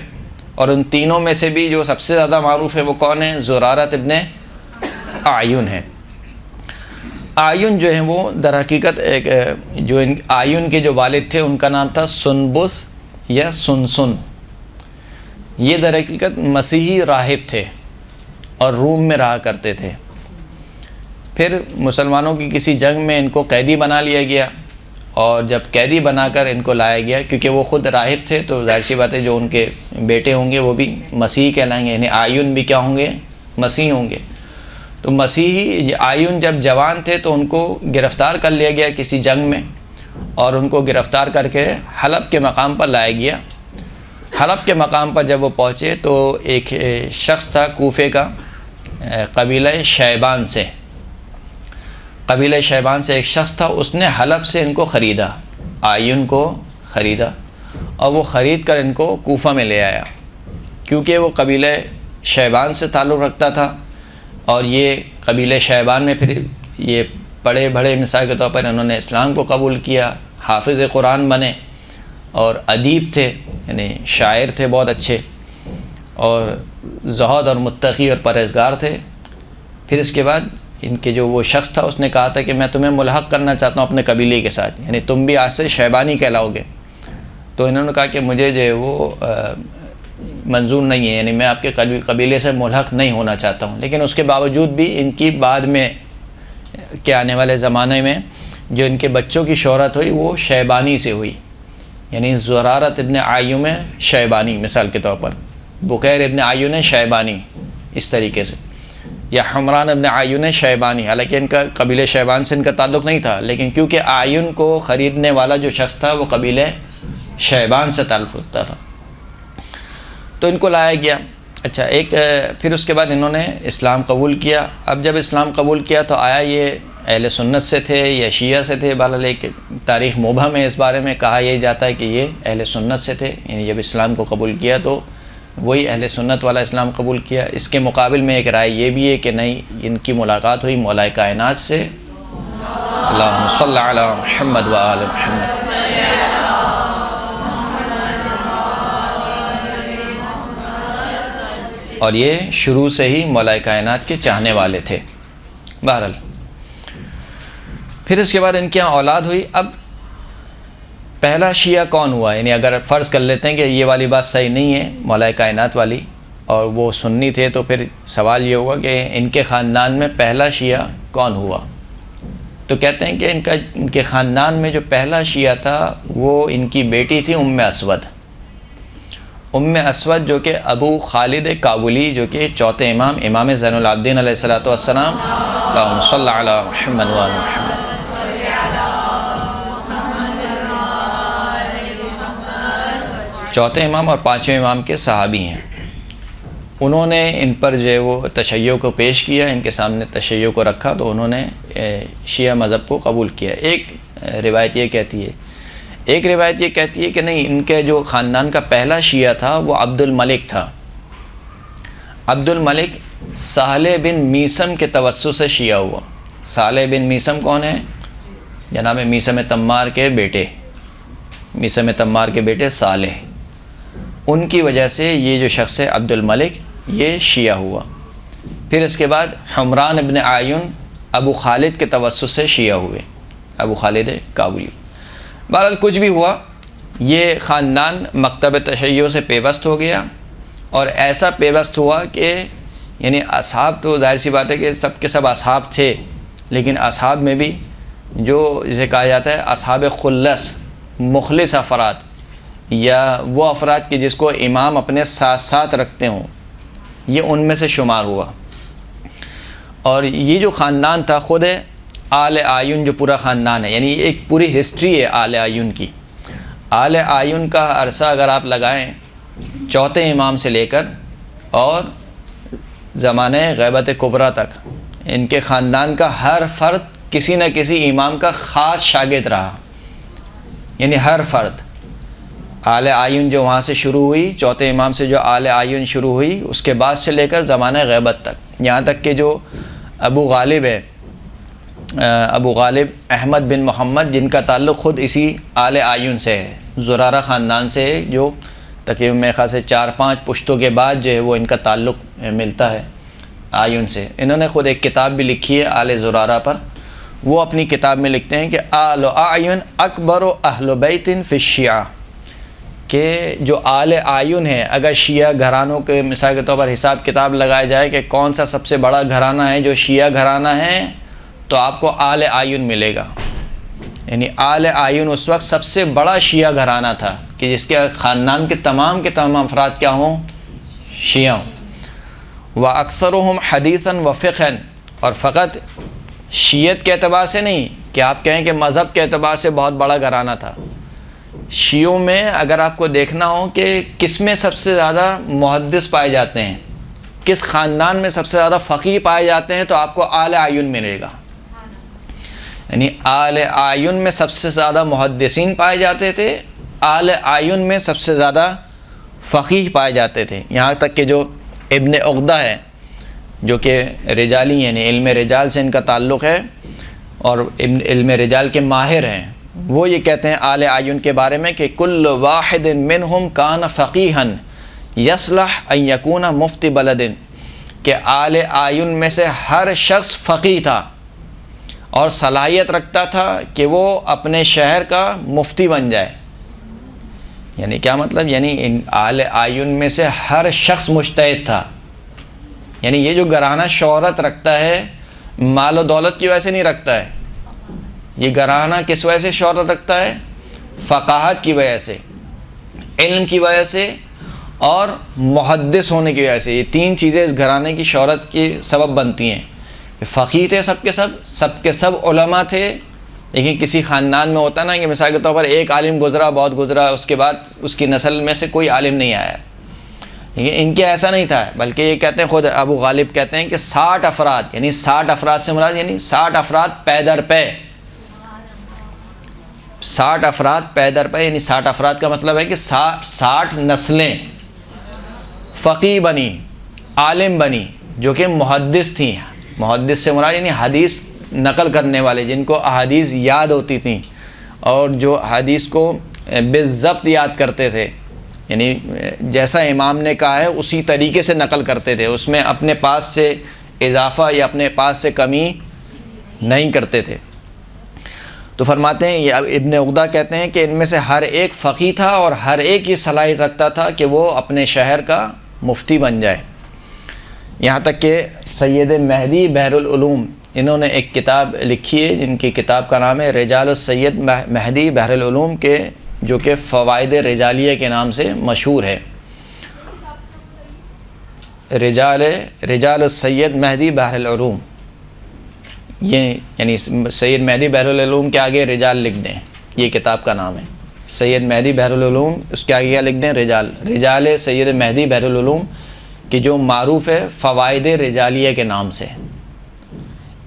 اور ان تینوں میں سے بھی جو سب سے زیادہ معروف ہے وہ کون ہے؟ زرارت ابن آیون ہے۔ آیون جو ہیں وہ در حقیقت ایک جو آیون کے جو والد تھے ان کا نام تھا سنبس یا سنسن، یہ در حقیقت مسیحی راہب تھے اور روم میں رہا کرتے تھے۔ پھر مسلمانوں کی کسی جنگ میں ان کو قیدی بنا لیا گیا، اور جب قیدی بنا کر ان کو لایا گیا، کیونکہ وہ خود راہب تھے تو ظاہر سی بات ہے جو ان کے بیٹے ہوں گے وہ بھی مسیحی کہلائیں گے، یعنی آیون بھی کیا ہوں گے؟ مسیحی ہوں گے۔ تو مسیحی آیون جب جوان تھے تو ان کو گرفتار کر لیا گیا کسی جنگ میں، اور ان کو گرفتار کر کے حلب کے مقام پر لایا گیا۔ حلب کے مقام پر جب وہ پہنچے تو ایک شخص تھا کوفے کا، قبیلہ شیبان سے، قبیلہ شیبان سے ایک شخص تھا، اس نے حلب سے ان کو خریدا، آیون کو خریدا، اور وہ خرید کر ان کو کوفہ میں لے آیا، کیونکہ وہ قبیلہ شیبان سے تعلق رکھتا تھا، اور یہ قبیلہ شیبان میں پھر یہ بڑے بڑے مثال کے طور پر انہوں نے اسلام کو قبول کیا، حافظ قرآن بنے، اور ادیب تھے، یعنی شاعر تھے بہت اچھے، اور زہد اور متقی اور پرہیزگار تھے۔ پھر اس کے بعد ان کے جو وہ شخص تھا اس نے کہا تھا کہ میں تمہیں ملحق کرنا چاہتا ہوں اپنے قبیلے کے ساتھ، یعنی تم بھی آج سے شیبانی کہلاؤ گے۔ تو انہوں نے کہا کہ مجھے جو ہے وہ منظور نہیں ہے، یعنی میں آپ کے قبیلے سے ملحق نہیں ہونا چاہتا ہوں، لیکن اس کے باوجود بھی ان کی بعد میں کے آنے والے زمانے میں جو ان کے بچوں کی شہرت ہوئی وہ شیبانی سے ہوئی، یعنی زرارت ابن آیون شیبانی مثال کے طور پر، بکیر ابن آیون شیبانی اس طریقے سے، یا حمران ابن آیون شیبانی، حالانکہ ان کا قبیلہ شیبان سے ان کا تعلق نہیں تھا، لیکن کیونکہ آیون کو خریدنے والا جو شخص تھا وہ قبیلہ شیبان سے تعلق رکھتا تھا، تو ان کو لایا گیا۔ اچھا، پھر اس کے بعد انہوں نے اسلام قبول کیا۔ اب جب اسلام قبول کیا تو آیا یہ اہل سنت سے تھے یا شیعہ سے تھے، بہرحال ایک تاریخ مبہم ہے اس بارے میں، کہا یہ جاتا ہے کہ یہ اہل سنت سے تھے، یعنی جب اسلام کو قبول کیا تو وہی اہل سنت والا اسلام قبول کیا۔ اس کے مقابل میں ایک رائے یہ بھی ہے کہ نہیں، ان کی ملاقات ہوئی مولا کائنات سے، اللہم صلی علی محمد و آل محمد، اور یہ شروع سے ہی مولا کائنات کے چاہنے والے تھے۔ بہرحال پھر اس کے بعد ان کے یہاں اولاد ہوئی۔ اب پہلا شیعہ کون ہوا، یعنی اگر فرض کر لیتے ہیں کہ یہ والی بات صحیح نہیں ہے مولا کائنات والی، اور وہ سنی تھے، تو پھر سوال یہ ہوگا کہ ان کے خاندان میں پہلا شیعہ کون ہوا؟ تو کہتے ہیں کہ ان کے خاندان میں جو پہلا شیعہ تھا وہ ان کی بیٹی تھی اسود، اسود جو کہ ابو خالد کابلی، جو کہ چوتھے امام زین العابدین علیہ الصلوۃ والسلام، اللہم صلی علی محمد و آل محمد، چوتھے امام اور پانچویں امام کے صحابی ہیں۔ انہوں نے ان پر جو ہے وہ تشیع کو پیش کیا، ان کے سامنے تشیع کو رکھا تو انہوں نے شیعہ مذہب کو قبول کیا۔ ایک روایت یہ کہتی ہے کہ نہیں، ان کے جو خاندان کا پہلا شیعہ تھا وہ عبد الملک تھا۔ عبد الملک صالح بن میثم کے توسط سے شیعہ ہوا۔ صالح بن میثم کون ہے؟ جناب میثم تمار کے بیٹے، میثم تمار کے بیٹے صالح، ان کی وجہ سے یہ جو شخص ہے عبد الملک یہ شیعہ ہوا۔ پھر اس کے بعد حمران ابن اعین ابو خالد کے توسط سے شیعہ ہوئے، ابو خالد کابلی۔ بہرحال کچھ بھی ہوا، یہ خاندان مکتب تشیع سے پیوست ہو گیا، اور ایسا پیوست ہوا کہ یعنی اصحاب تو ظاہر سی بات ہے کہ سب کے سب اصحاب تھے، لیکن اصحاب میں بھی جو جسے کہا جاتا ہے اصحاب خلص، مخلص افراد، یا وہ افراد کہ جس کو امام اپنے ساتھ ساتھ رکھتے ہوں، یہ ان میں سے شمار ہوا۔ اور یہ جو خاندان تھا خود آل اعین جو پورا خاندان ہے، یعنی ایک پوری ہسٹری ہے آل اعین کی۔ آل اعین کا عرصہ اگر آپ لگائیں چوتھے امام سے لے کر اور زمانہ غیبت کبریٰ تک، ان کے خاندان کا ہر فرد کسی نہ کسی امام کا خاص شاگرد رہا، یعنی ہر فرد۔ آل اعین جو وہاں سے شروع ہوئی، چوتھے امام سے جو آل اعین شروع ہوئی، اس کے بعد سے لے کر زمانہ غیبت تک، یہاں تک کہ جو ابو غالب ہے، ابو غالب احمد بن محمد، جن کا تعلق خود اسی آل اعین سے ہے، زرارہ خاندان سے ہے، جو تقریباً میرے خیال سے 4-5 پشتوں کے بعد جو ہے وہ ان کا تعلق ملتا ہے اعین سے۔ انہوں نے خود ایک کتاب بھی لکھی ہے آل زرارہ پر، وہ اپنی کتاب میں لکھتے ہیں کہ آل اعین اکبر و اہل بیت فی الشیعہ، کہ جو آل اعین ہے، اگر شیعہ گھرانوں کے مثال کے طور پر حساب کتاب لگایا جائے کہ کون سا سب سے بڑا گھرانہ ہے جو شیعہ گھرانہ ہے، تو آپ کو آل اعین ملے گا۔ یعنی آل اعین اس وقت سب سے بڑا شیعہ گھرانہ تھا کہ جس کے خاندان کے تمام افراد کیا ہوں؟ شیعہ ہوں۔ وَأَكْثَرُهُمْ حَدِيثًا وَفِقْهًا، اور فقط شیعت کے اعتبار سے نہیں کہ آپ کہیں کہ مذہب کے اعتبار سے بہت بڑا گھرانہ تھا۔ شیعوں میں اگر آپ کو دیکھنا ہو کہ کس میں سب سے زیادہ محدث پائے جاتے ہیں، کس خاندان میں سب سے زیادہ فقیہ پائے جاتے ہیں، تو آپ کو آل اعین ملے گا۔ یعنی آل اعین میں سب سے زیادہ محدثین پائے جاتے تھے، آل اعین میں سب سے زیادہ فقیہ پائے جاتے تھے، یہاں تک کہ جو ابن عقدہ ہے جو کہ رجالی، یعنی علم رجال سے ان کا تعلق ہے اور علم رجال کے ماہر ہیں، وہ یہ کہتے ہیں آل اعین کے بارے میں کہ کل واحد منہم کان فقیہا یصلح ان یکون مفتی بلد، کہ آل اعین میں سے ہر شخص فقیہ تھا اور صلاحیت رکھتا تھا کہ وہ اپنے شہر کا مفتی بن جائے۔ یعنی کیا مطلب؟ یعنی ان آل اعین میں سے ہر شخص مجتہد تھا۔ یعنی یہ جو گھرانہ شہرت رکھتا ہے مال و دولت کی وجہ سے نہیں رکھتا ہے، یہ گھرانہ کس وجہ سے شہرت رکھتا ہے؟ فقاہت کی وجہ سے، علم کی وجہ سے اور محدث ہونے کی وجہ سے۔ یہ تین چیزیں اس گھرانے کی شہرت کی سبب بنتی ہیں۔ فقیہ تھے سب کے سب علماء تھے، لیکن کسی خاندان میں ہوتا نا کہ مثال کے طور پر ایک عالم گزرا، بہت گزرا، اس کے بعد اس کی نسل میں سے کوئی عالم نہیں آیا، لیکن ان کے ایسا نہیں تھا، بلکہ یہ کہتے ہیں خود ابو غالب کہتے ہیں کہ 60 افراد، یعنی 60 افراد سے مراد یعنی 60 افراد پے در پے، 60 افراد پے در پے، یعنی 60 افراد کا مطلب ہے کہ 60 نسلیں فقیہ بنی، عالم بنی، جو کہ محدث تھیں۔ محدث سے مراد یعنی حدیث نقل کرنے والے، جن کو احادیث یاد ہوتی تھیں اور جو حدیث کو بالضبط یاد کرتے تھے، یعنی جیسا امام نے کہا ہے اسی طریقے سے نقل کرتے تھے، اس میں اپنے پاس سے اضافہ یا اپنے پاس سے کمی نہیں کرتے تھے۔ تو فرماتے ہیں، یہ ابن عقدہ کہتے ہیں کہ ان میں سے ہر ایک فقیہ تھا اور ہر ایک یہ صلاحیت رکھتا تھا کہ وہ اپنے شہر کا مفتی بن جائے۔ یہاں تک کہ سید مہدی بحر العلوم، انہوں نے ایک کتاب لکھی ہے جن کی کتاب کا نام ہے رجال السید مہدی بحر العلوم، کے جو کہ فوائد رجالیہ کے نام سے مشہور ہے۔ رجال السید مہدی بحر العلوم، یہ یعنی سید مہدی بحر العلوم کے آگے رجال لکھ دیں، یہ کتاب کا نام ہے سید مہدی بحر العلوم، اس کے آگے کیا لکھ دیں؟ رجال سید مہدی بحر العلوم، کہ جو معروف ہے فوائد رجالیہ کے نام سے۔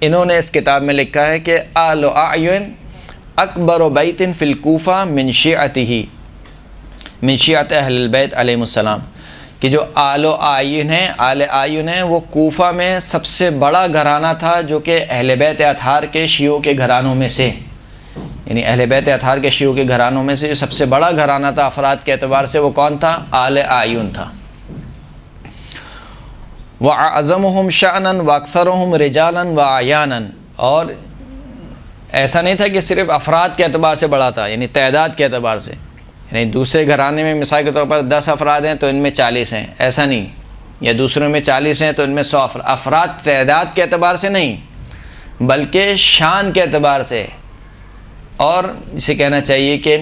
انہوں نے اس کتاب میں لکھا ہے کہ آل اعین اکبر بیت فی الکوفہ من شیعتہ اہل البیت علیہم السلام، کہ جو آل اعین ہیں وہ کوفہ میں سب سے بڑا گھرانہ تھا، جو کہ اہل بیت اطہار کے شیعوں کے گھرانوں میں سے، یعنی اہل بیت اطہار کے شیعوں کے گھرانوں میں سے جو سب سے بڑا گھرانہ تھا افراد کے اعتبار سے، وہ کون تھا؟ آل اعین تھا۔ وَأَعْظَمُهُمْ شَأْنًا وَأَكْثَرُهُمْ رِجَالًا وَأَعْيَانًا، اور ایسا نہیں تھا کہ صرف افراد کے اعتبار سے بڑا تھا، یعنی تعداد کے اعتبار سے، یعنی دوسرے گھرانے میں مثال کے طور پر 10 افراد ہیں تو ان میں 40 ہیں، ایسا نہیں، یا دوسروں میں 40 ہیں تو ان میں 100 افراد تعداد کے اعتبار سے نہیں، بلکہ شان کے اعتبار سے، اور جسے کہنا چاہیے کہ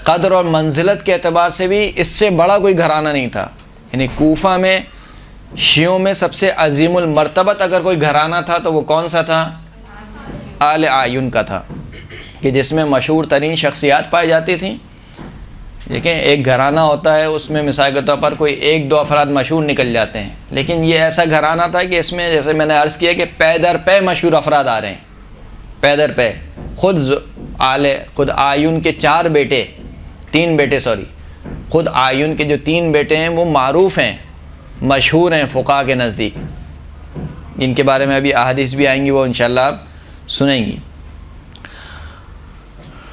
قدر اور منزلت کے اعتبار سے بھی اس سے بڑا کوئی گھرانہ نہیں تھا۔ یعنی کوفہ میں شیعوں میں سب سے عظیم المرتبت اگر کوئی گھرانہ تھا تو وہ کون سا تھا؟ آل اعین کا تھا، کہ جس میں مشہور ترین شخصیات پائی جاتی تھیں۔ دیکھیں ایک گھرانہ ہوتا ہے، اس میں مثال کے طور پر کوئی 1-2 افراد مشہور نکل جاتے ہیں، لیکن یہ ایسا گھرانہ تھا کہ اس میں جیسے میں نے عرض کیا کہ پے در پے مشہور افراد آ رہے ہیں، پے در پے۔ خود اعین کے 3 بیٹے خود اعین کے جو 3 بیٹے ہیں وہ معروف ہیں، مشہور ہیں فقہاء کے نزدیک، جن کے بارے میں ابھی احادیث بھی آئیں گی، وہ انشاءاللہ آپ سنیں گی۔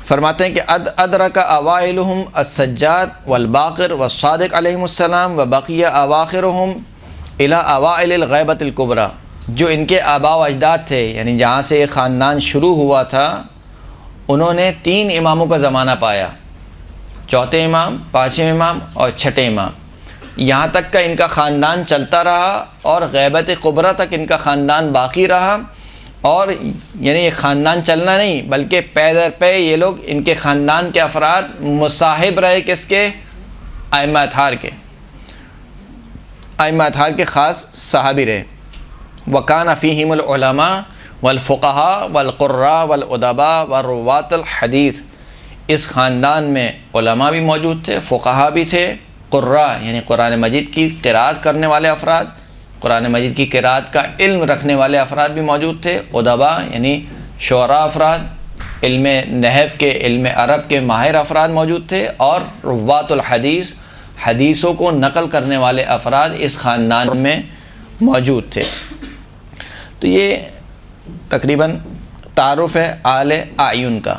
فرماتے ہیں کہ ادرک اوائلہم السجاد والباقر والصادق علیہم السلام وبقی اواخرہم الی اوائل الغیبۃ الکبریٰ، جو ان کے آباء و اجداد تھے، یعنی جہاں سے یہ خاندان شروع ہوا تھا، انہوں نے 3 اماموں کا زمانہ پایا، 4تھے امام، 5ویں امام اور 6ٹھے امام، یہاں تک کا ان کا خاندان چلتا رہا، اور غیبت کبریٰ تک ان کا خاندان باقی رہا، اور یعنی یہ خاندان چلنا نہیں بلکہ پے در پے یہ لوگ، ان کے خاندان کے افراد مصاحب رہے، کس کے؟ ائمہ اطہار کے، ائمہ اطہار کے خاص صحابی رہے۔ وَكَانَ فِيهِمُ الْعُلَمَاء وَالْفُقَهَاء وَالْقُرَّاء وَالْأُدَبَاء وَالرُّوَاةُ الْحَدِيث، اس خاندان میں علماء بھی موجود تھے، فقہا بھی تھے، قراء یعنی قرآن مجید کی قراءت کرنے والے افراد، قرآن مجید کی قراءت کا علم رکھنے والے افراد بھی موجود تھے، ادبا یعنی شعراء افراد، علم نحو کے، علم عرب کے ماہر افراد موجود تھے، اور روات الحدیث، حدیثوں کو نقل کرنے والے افراد اس خاندان میں موجود تھے۔ تو یہ تقریباً تعارف ہے آل اعین کا۔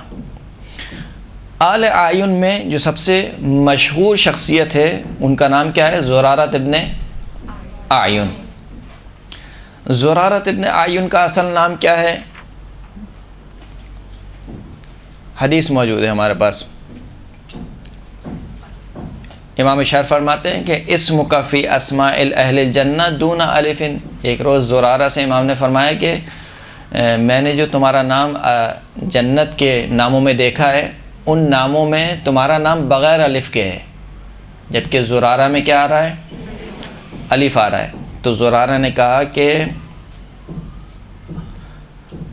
آل اعین میں جو سب سے مشہور شخصیت ہے ان کا نام کیا ہے؟ زرارۃ ابن اعین۔ زرارۃ ابن اعین کا اصل نام کیا ہے؟ حدیث موجود ہے ہمارے پاس، امام شاعر فرماتے ہیں کہ اسمک فی اسماء اہل الجنہ دون الف۔ ایک روز زرارہ سے امام نے فرمایا کہ میں نے جو تمہارا نام جنت کے ناموں میں دیکھا ہے، ان ناموں میں تمہارا نام بغیر الف کے ہے، جبکہ زرارہ میں کیا آ رہا ہے؟ الف آ رہا ہے۔ تو زرارہ نے کہا کہ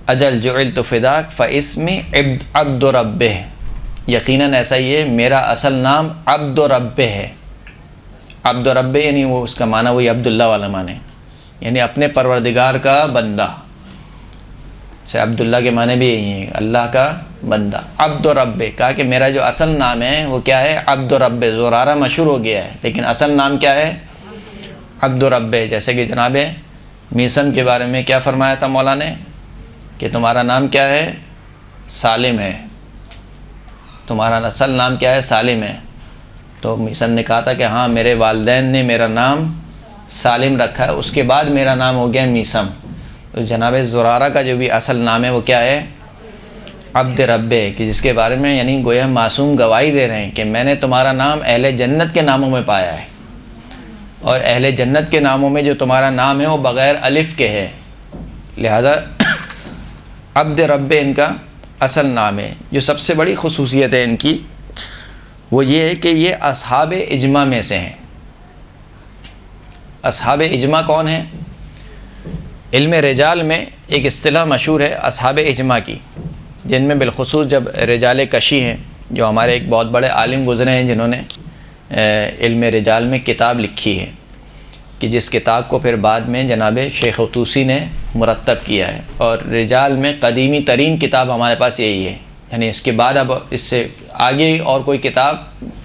اجل جعلت فداک فاسمی عبد ربہ، یقیناً ایسا ہی ہے، میرا اصل نام عبد ربہ ہے۔ عبد ربہ یعنی وہ اس کا معنی وہی عبداللہ والا معنی، یعنی اپنے پروردگار کا بندہ، سے عبداللہ کے معنی بھی یہی ہیں، اللہ کا بندہ۔ عبد رب، کہا کہ میرا جو اصل نام ہے وہ کیا ہے؟ عبد رب۔ زرارہ مشہور ہو گیا ہے لیکن اصل نام کیا ہے؟ عبد رب۔ جیسے کہ جناب میسم کے بارے میں کیا فرمایا تھا مولا نے کہ تمہارا نام کیا ہے؟ سالم ہے، تمہارا اصل نام کیا ہے؟ سالم ہے۔ تو میسم نے کہا تھا کہ ہاں میرے والدین نے میرا نام سالم رکھا ہے، اس کے بعد میرا نام ہو گیا میسم۔ تو جناب زرارہ کا جو بھی اصل نام ہے وہ کیا ہے؟ عبد رب، کہ جس کے بارے میں یعنی گویا معصوم گواہی دے رہے ہیں کہ میں نے تمہارا نام اہل جنت کے ناموں میں پایا ہے، اور اہل جنت کے ناموں میں جو تمہارا نام ہے وہ بغیر الف کے ہے، لہذا عبد رب ان کا اصل نام ہے۔ جو سب سے بڑی خصوصیت ہے ان کی وہ یہ ہے کہ یہ اصحاب اجماع میں سے ہیں۔ اصحاب اجماع کون ہیں؟ علم رجال میں ایک اصطلاح مشہور ہے اصحاب اجماع کی، جن میں بالخصوص جب رجال کشی ہیں، جو ہمارے ایک بہت بڑے عالم گزرے ہیں جنہوں نے علم رجال میں کتاب لکھی ہے، کہ جس کتاب کو پھر بعد میں جناب شیخ طوسی نے مرتب کیا ہے، اور رجال میں قدیمی ترین کتاب ہمارے پاس یہی ہے، یعنی اس کے بعد اب اس سے آگے اور کوئی کتاب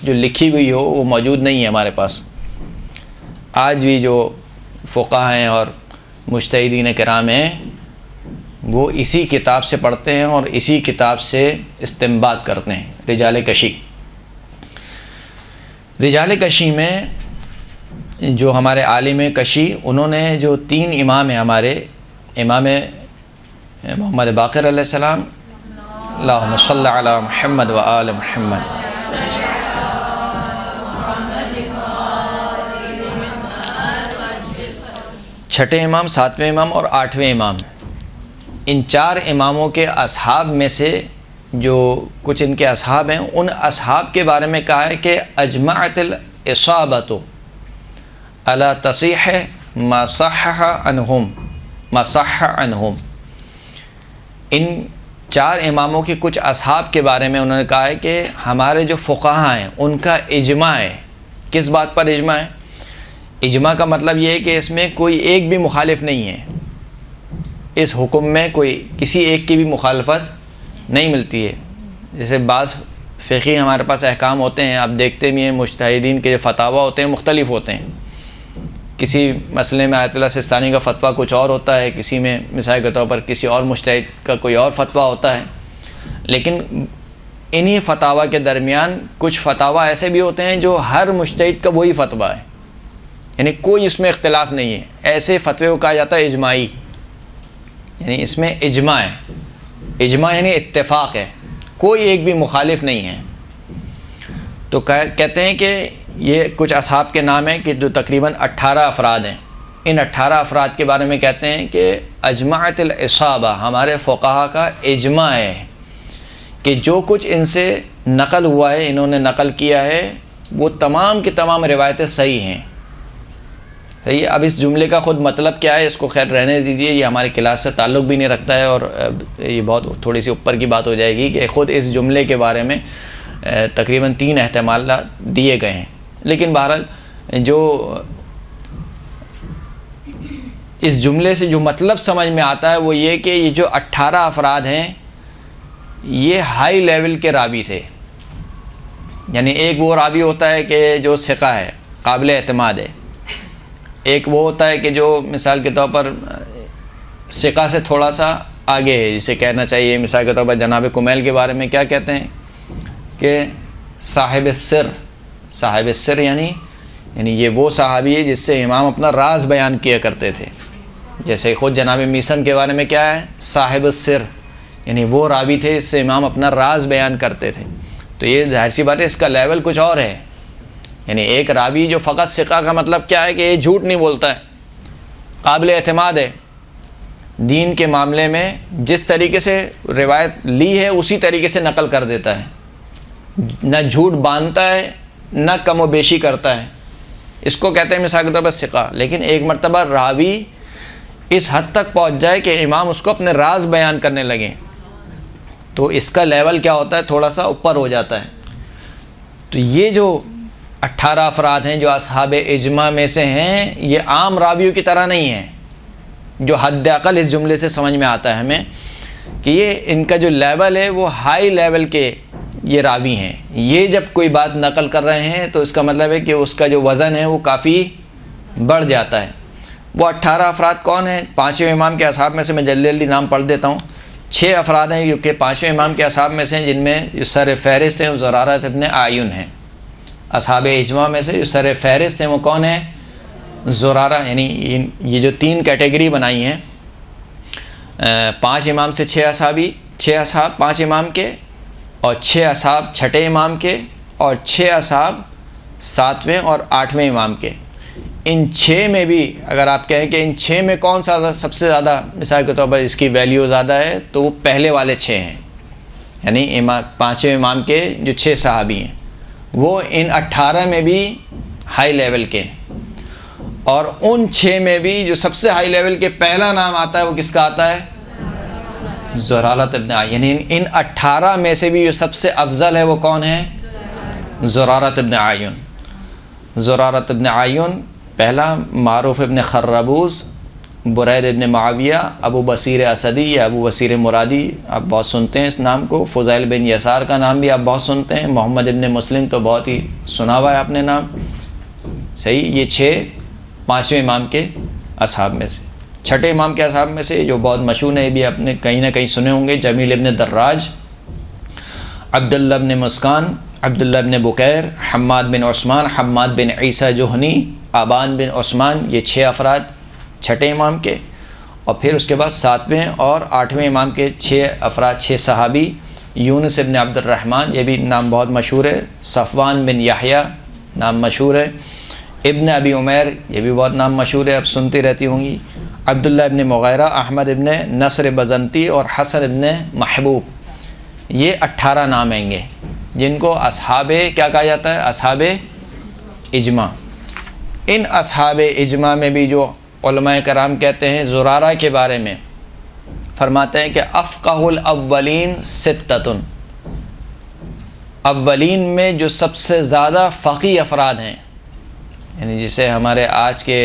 جو لکھی ہوئی ہو وہ موجود نہیں ہے ہمارے پاس۔ آج بھی جو فقہ ہیں اور مجتہدین کرام ہیں وہ اسی کتاب سے پڑھتے ہیں اور اسی کتاب سے استنباط کرتے ہیں. رجال کشی، رجال کشی میں جو ہمارے عالم کشی، انہوں نے جو 3 امام ہیں ہمارے، امام محمد باقر علیہ السلام، اللہم صلی علی محمد و آل محمد، چھٹے امام، 7ویں امام اور 8ویں امام، ان 4 اماموں کے اصحاب میں سے جو کچھ ان کے اصحاب ہیں، ان اصحاب کے بارے میں کہا ہے کہ اجمعت الاصابۃ علی تصحیح ما صح عنہم. ان 4 اماموں کے کچھ اصحاب کے بارے میں انہوں نے کہا ہے کہ ہمارے جو فقہاء ہیں ان کا اجماع ہے. کس بات پر اجماع ہے؟ اجماع کا مطلب یہ ہے کہ اس میں کوئی ایک بھی مخالف نہیں ہے، اس حکم میں کوئی کسی ایک کی بھی مخالفت نہیں ملتی ہے. جیسے بعض فقہی ہمارے پاس احکام ہوتے ہیں، آپ دیکھتے بھی ہیں مجتہدین کے جو فتاوی ہوتے ہیں مختلف ہوتے ہیں. کسی مسئلے میں آیت اللہ سستانی کا فتویٰ کچھ اور ہوتا ہے، کسی میں مثال کے طور پر کسی اور مجتہد کا کوئی اور فتویٰ ہوتا ہے. لیکن انہی فتاوی کے درمیان کچھ فتاوی ایسے بھی ہوتے ہیں جو ہر مجتہد کا وہی فتویٰ ہے، یعنی کوئی اس میں اختلاف نہیں ہے. ایسے فتوے کو کہا جاتا ہے اجماعی، یعنی اس میں اجماع ہے. اجماع یعنی اتفاق ہے، کوئی ایک بھی مخالف نہیں ہے. تو کہتے ہیں کہ یہ کچھ اصحاب کے نام ہیں کہ جو تقریباً 18 افراد ہیں. ان 18 افراد کے بارے میں کہتے ہیں کہ اجمعت الاصابہ، ہمارے فقہا کا اجماع ہے کہ جو کچھ ان سے نقل ہوا ہے، انہوں نے نقل کیا ہے، وہ تمام کی تمام روایتیں صحیح ہیں. صحیح ہے. اب اس جملے کا خود مطلب کیا ہے اس کو خیر رہنے دیجیے، یہ ہماری کلاس سے تعلق بھی نہیں رکھتا ہے اور یہ بہت تھوڑی سی اوپر کی بات ہو جائے گی کہ خود اس جملے کے بارے میں تقریباً 3 احتمالات دیے گئے ہیں. لیکن بہرحال جو اس جملے سے جو مطلب سمجھ میں آتا ہے وہ یہ کہ یہ جو 18 افراد ہیں یہ ہائی لیول کے راوی تھے. یعنی ایک وہ راوی ہوتا ہے کہ جو ثقہ ہے، قابل اعتماد ہے. ایک وہ ہوتا ہے کہ جو مثال کے طور پر ثقہ سے تھوڑا سا آگے ہے، جسے کہنا چاہیے مثال کے طور پر جناب کمیل کے بارے میں کیا کہتے ہیں کہ صاحب السر. صاحب السر یعنی یہ وہ صحابی ہے جس سے امام اپنا راز بیان کیا کرتے تھے. جیسے خود جناب میسن کے بارے میں کیا ہے، صاحب السر، یعنی وہ راوی تھے جس سے امام اپنا راز بیان کرتے تھے. تو یہ ظاہر سی بات ہے اس کا لیول کچھ اور ہے. یعنی ایک راوی جو فقط ثقہ کا مطلب کیا ہے کہ یہ جھوٹ نہیں بولتا ہے، قابل اعتماد ہے، دین کے معاملے میں جس طریقے سے روایت لی ہے اسی طریقے سے نقل کر دیتا ہے، نہ جھوٹ باندھتا ہے نہ کم و بیشی کرتا ہے. اس کو کہتے ہیں مثال کے طور پر ثقہ. لیکن ایک مرتبہ راوی اس حد تک پہنچ جائے کہ امام اس کو اپنے راز بیان کرنے لگیں تو اس کا لیول کیا ہوتا ہے، تھوڑا سا اوپر ہو جاتا ہے. تو یہ جو 18 افراد ہیں جو اصحاب اجماع میں سے ہیں، یہ عام راویوں کی طرح نہیں ہیں. جو حد اقل اس جملے سے سمجھ میں آتا ہے ہمیں کہ یہ ان کا جو لیول ہے وہ ہائی لیول کے یہ راوی ہیں. یہ جب کوئی بات نقل کر رہے ہیں تو اس کا مطلب ہے کہ اس کا جو وزن ہے وہ کافی بڑھ جاتا ہے. وہ 18 افراد کون ہیں؟ 5ویں امام کے اصحاب میں سے میں جلدی جلدی نام پڑھ دیتا ہوں. 6 افراد ہیں جو کہ 5ویں امام کے اصحاب میں سے ہیں، جن میں جو سر فہرست ہیں وہ زرارۃ ابن اعین ہیں. اصحاب اجماع میں سے جو سر فہرست ہیں وہ کون ہیں؟ زرارہ. یعنی یہ جو 3 کیٹیگری بنائی ہیں، 5 امام سے 6 اصحاب 5 امام کے، اور 6 اصحاب چھٹے امام کے، اور 6 اصحاب 7ویں اور 8ویں امام کے. ان 6 میں بھی اگر آپ کہیں کہ ان 6 میں کون سا سب سے زیادہ مثال کے طور پر اس کی ویلیو زیادہ ہے تو وہ پہلے والے 6 ہیں. یعنی 5ویں امام کے جو 6 صحابی ہیں وہ ان 18 میں بھی ہائی لیول کے. اور ان 6 میں بھی جو سب سے ہائی لیول کے پہلا نام آتا ہے وہ کس کا آتا ہے؟ زرارۃ ابن اعین. یعنی ان 18 میں سے بھی جو سب سے افضل ہے وہ کون ہے؟ زرارۃ ابن اعین. زرارۃ ابن اعین پہلا، معروف ابن خربوز، برید ابن معاویہ، ابو بصیر اسدی یا ابو بصیر مرادی آپ بہت سنتے ہیں اس نام کو. فضیل بن یسار کا نام بھی آپ بہت سنتے ہیں. محمد ابن مسلم تو بہت ہی سنا ہوا ہے آپ نے نام. صحیح. یہ 6 5ویں امام کے اصحاب میں سے۔ چھٹے امام کے اصحاب میں سے جو بہت مشہور ہے، بھی آپ نے کہیں نہ کہیں سنے ہوں گے، جمیل ابن دراج، عبداللہ ابن مسکان، عبداللہ ابن بکیر، حماد بن عثمان، حماد بن عیسیٰ جوہنی، آبان بن عثمان، یہ 6 افراد چھٹے امام کے۔ اور پھر اس کے بعد 7ویں اور 8ویں امام کے 6 افراد، 6 صحابی، یونس ابن عبد الرحمن، یہ بھی نام بہت مشہور ہے، صفوان بن یحییٰ نام مشہور ہے، ابن ابی عمیر، یہ بھی بہت نام مشہور ہے، اب سنتی رہتی ہوں گی، عبداللہ ابن مغیرہ، احمد ابن نصر بزنتی اور حسن ابن محبوب، یہ 18 نام آئیں گے جن کو اصحاب کیا کہا جاتا ہے؟ اصحاب اجماع۔ ان اصحاب اجماع میں بھی جو علماء کرام کہتے ہیں زرارہ کے بارے میں، فرماتے ہیں کہ افقہ الاولین 6، اولین میں جو سب سے زیادہ فقیہ افراد ہیں، یعنی جسے ہمارے آج کے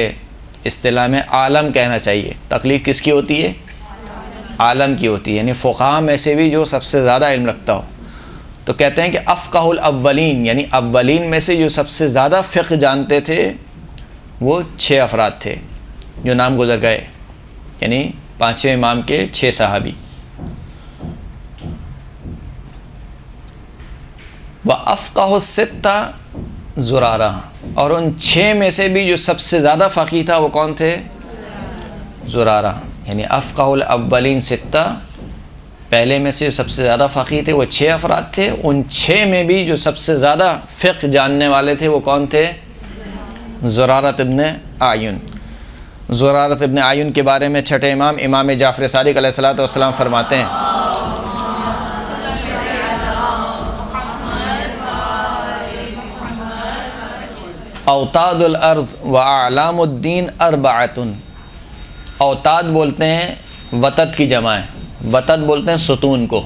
اصطلاح میں عالم کہنا چاہیے، تقلید کس کی ہوتی ہے؟ عالم کی ہوتی ہے، یعنی فقہاء میں سے بھی جو سب سے زیادہ علم رکھتا ہو، تو کہتے ہیں کہ افقہ الاولین، یعنی اولین میں سے جو سب سے زیادہ فقہ جانتے تھے وہ 6 افراد تھے جو نام گزر گئے، یعنی 5ویں امام کے 6 صحابی۔ وَأَفْقَهُ السِّتَّةِ زرارہ، اور ان 6 میں سے بھی جو سب سے زیادہ فقیہ تھا وہ کون تھے؟ زرارہ، یعنی افقہ الاولین 6، پہلے میں سے جو سب سے زیادہ فقیہ تھے وہ 6 افراد تھے، ان 6 میں بھی جو سب سے زیادہ فقہ جاننے والے تھے وہ کون تھے؟ زرارۃ ابن اعین۔ زرارۃ ابن اعین کے بارے میں چھٹے امام امام جعفر صادق علیہ الصلوۃ والسلام فرماتے ہیں، اوتاد الارض و اعلام الدین 4، اوتاد بولتے ہیں وتد کی جمع ہے، وتد بولتے ہیں ستون کو،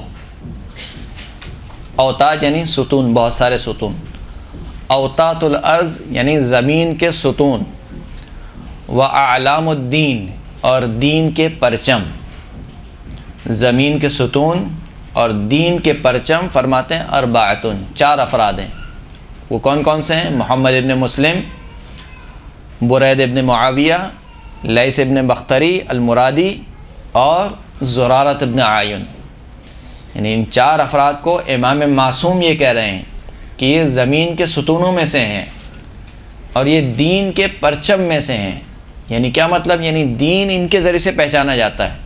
اوتاد یعنی ستون، بہت سارے ستون، اوتاد الارض یعنی زمین کے ستون، و اعلام الدین اور دین کے پرچم، زمین کے ستون اور دین کے پرچم فرماتے ہیں 4، 4 افراد ہیں۔ وہ کون کون سے ہیں؟ محمد ابن مسلم، برید ابن معاویہ، لیث ابن بختری المرادی اور زرارۃ ابن اعین، یعنی ان 4 افراد کو امام معصوم یہ کہہ رہے ہیں کہ یہ زمین کے ستونوں میں سے ہیں اور یہ دین کے پرچم میں سے ہیں۔ یعنی کیا مطلب؟ یعنی دین ان کے ذریعے سے پہچانا جاتا ہے،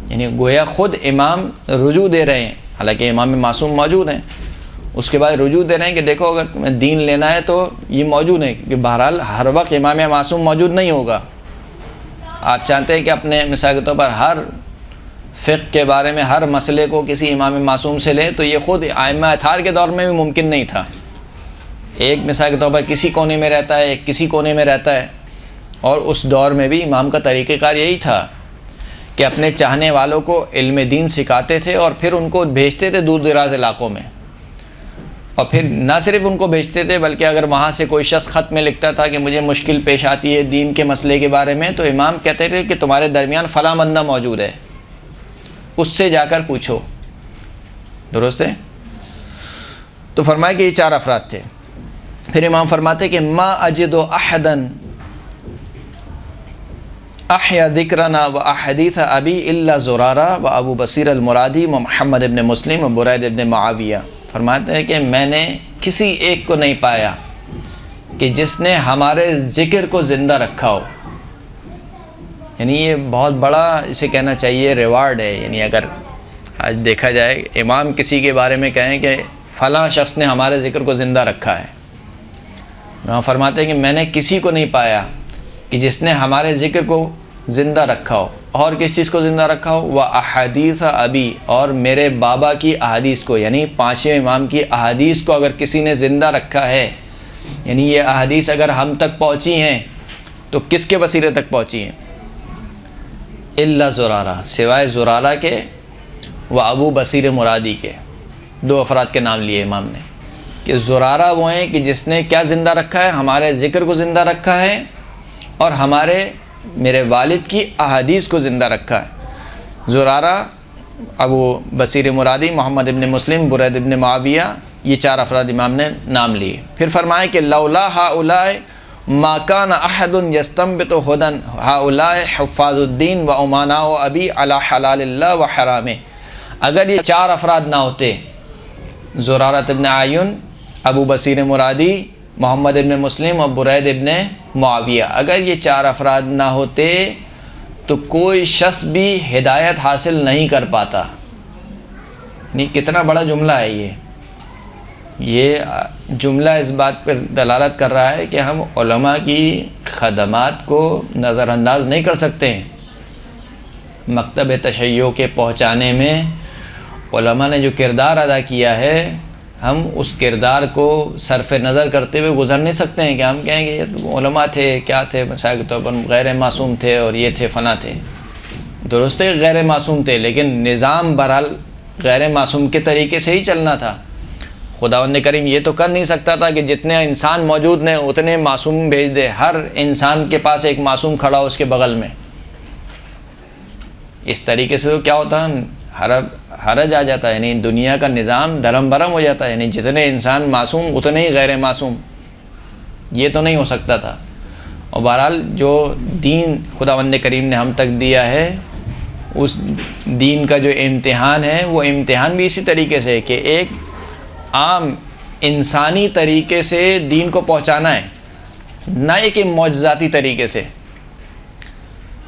یعنی گویا خود امام رجوع دے رہے ہیں، حالانکہ امام معصوم موجود ہیں، اس کے بعد رجوع دے رہے ہیں کہ دیکھو اگر تمہیں دین لینا ہے تو یہ موجود ہے، کیونکہ بہرحال ہر وقت امام معصوم موجود نہیں ہوگا۔ آپ چاہتے ہیں کہ اپنے مثال کے طور پر ہر فقہ کے بارے میں ہر مسئلے کو کسی امام معصوم سے لیں تو یہ خود ائمہ اطہار کے دور میں بھی ممکن نہیں تھا۔ ایک مثال کے طور پر کسی کونے میں رہتا ہے، ایک کسی کونے میں رہتا ہے، اور اس دور میں بھی امام کا طریقہ کار یہی تھا کہ اپنے چاہنے والوں کو علم دین سکھاتے تھے اور پھر ان کو بھیجتے تھے دور دراز علاقوں میں، اور پھر نہ صرف ان کو بھیجتے تھے بلکہ اگر وہاں سے کوئی شخص خط میں لکھتا تھا کہ مجھے مشکل پیش آتی ہے دین کے مسئلے کے بارے میں، تو امام کہتے تھے کہ تمہارے درمیان فلاں بندہ موجود ہے، اس سے جا کر پوچھو، درست ہے؟ تو فرمایا کہ یہ 4 افراد تھے۔ پھر امام فرماتے کہ ما اجد احدا احیا ذکرنا و احادیث ابی الا زرارہ و ابو بصیر المرادی و محمد ابن مسلم و برید ابن معاویہ۔ فرماتے ہیں کہ میں نے کسی ایک کو نہیں پایا کہ جس نے ہمارے ذکر کو زندہ رکھا ہو، یعنی یہ بہت بڑا اسے کہنا چاہیے ریوارڈ ہے، یعنی اگر آج دیکھا جائے امام کسی کے بارے میں کہیں کہ فلاں شخص نے ہمارے ذکر کو زندہ رکھا ہے، وہاں فرماتے ہیں کہ میں نے کسی کو نہیں پایا کہ جس نے ہمارے ذکر کو زندہ رکھا ہو، اور کس چیز کو زندہ رکھا ہو؟ وہ احادیث ابی، اور میرے بابا کی احادیث کو، یعنی 5ویں امام کی احادیث کو اگر کسی نے زندہ رکھا ہے، یعنی یہ احادیث اگر ہم تک پہنچی ہیں تو کس کے وسیلے تک پہنچی ہیں؟ الا زرارہ، سوائے زرارہ کے، و ابو بصیر مرادی کے، 2 افراد کے نام لیے امام نے کہ زرارہ وہ ہیں کہ جس نے کیا زندہ رکھا ہے؟ ہمارے ذکر کو زندہ رکھا ہے اور میرے والد کی احادیث کو زندہ رکھا ہے۔ زرارہ، ابو بصیر مرادی، محمد ابن مسلم، برید ابن معاویہ، یہ 4 افراد امام نے نام لیے۔ پھر فرمائے کہ لولا ہؤلاء ما کان احد یستنبط ہدن ہؤلاء حفاظ الدین و امناء ابی علی حلال اللہ و حرام. اگر یہ 4 افراد نہ ہوتے، زرارۃ ابن اعین، ابو بصیر مرادی، محمد ابن مسلم اور برید ابن معاویہ، اگر یہ 4 افراد نہ ہوتے تو کوئی شخص بھی ہدایت حاصل نہیں کر پاتا. نہیں، کتنا بڑا جملہ ہے یہ جملہ اس بات پر دلالت کر رہا ہے کہ ہم علماء کی خدمات کو نظر انداز نہیں کر سکتے ہیں. مکتب تشیع کے پہنچانے میں علماء نے جو کردار ادا کیا ہے، ہم اس کردار کو صرف نظر کرتے ہوئے گزر نہیں سکتے ہیں کہ ہم کہیں گے یہ علماء تھے، کیا تھے، مثال کے طور پر غیر معصوم تھے اور یہ تھے، فنا تھے. درست ہے غیر معصوم تھے، لیکن نظام بہرحال غیر معصوم کے طریقے سے ہی چلنا تھا. خداوند کریم یہ تو کر نہیں سکتا تھا کہ جتنے انسان موجود ہیں اتنے معصوم بھیج دے، ہر انسان کے پاس ایک معصوم کھڑا ہو اس کے بغل میں. اس طریقے سے تو کیا ہوتا ہے، حرج آ جاتا ہے، یعنی دنیا کا نظام دھرم برم ہو جاتا ہے، یعنی جتنے انسان معصوم اتنے ہی غیر معصوم. یہ تو نہیں ہو سکتا تھا. اور بہرحال جو دین خداوند کریم نے ہم تک دیا ہے، اس دین کا جو امتحان ہے وہ امتحان بھی اسی طریقے سے ہے کہ ایک عام انسانی طریقے سے دین کو پہنچانا ہے، نہ ایک معجزاتی طریقے سے.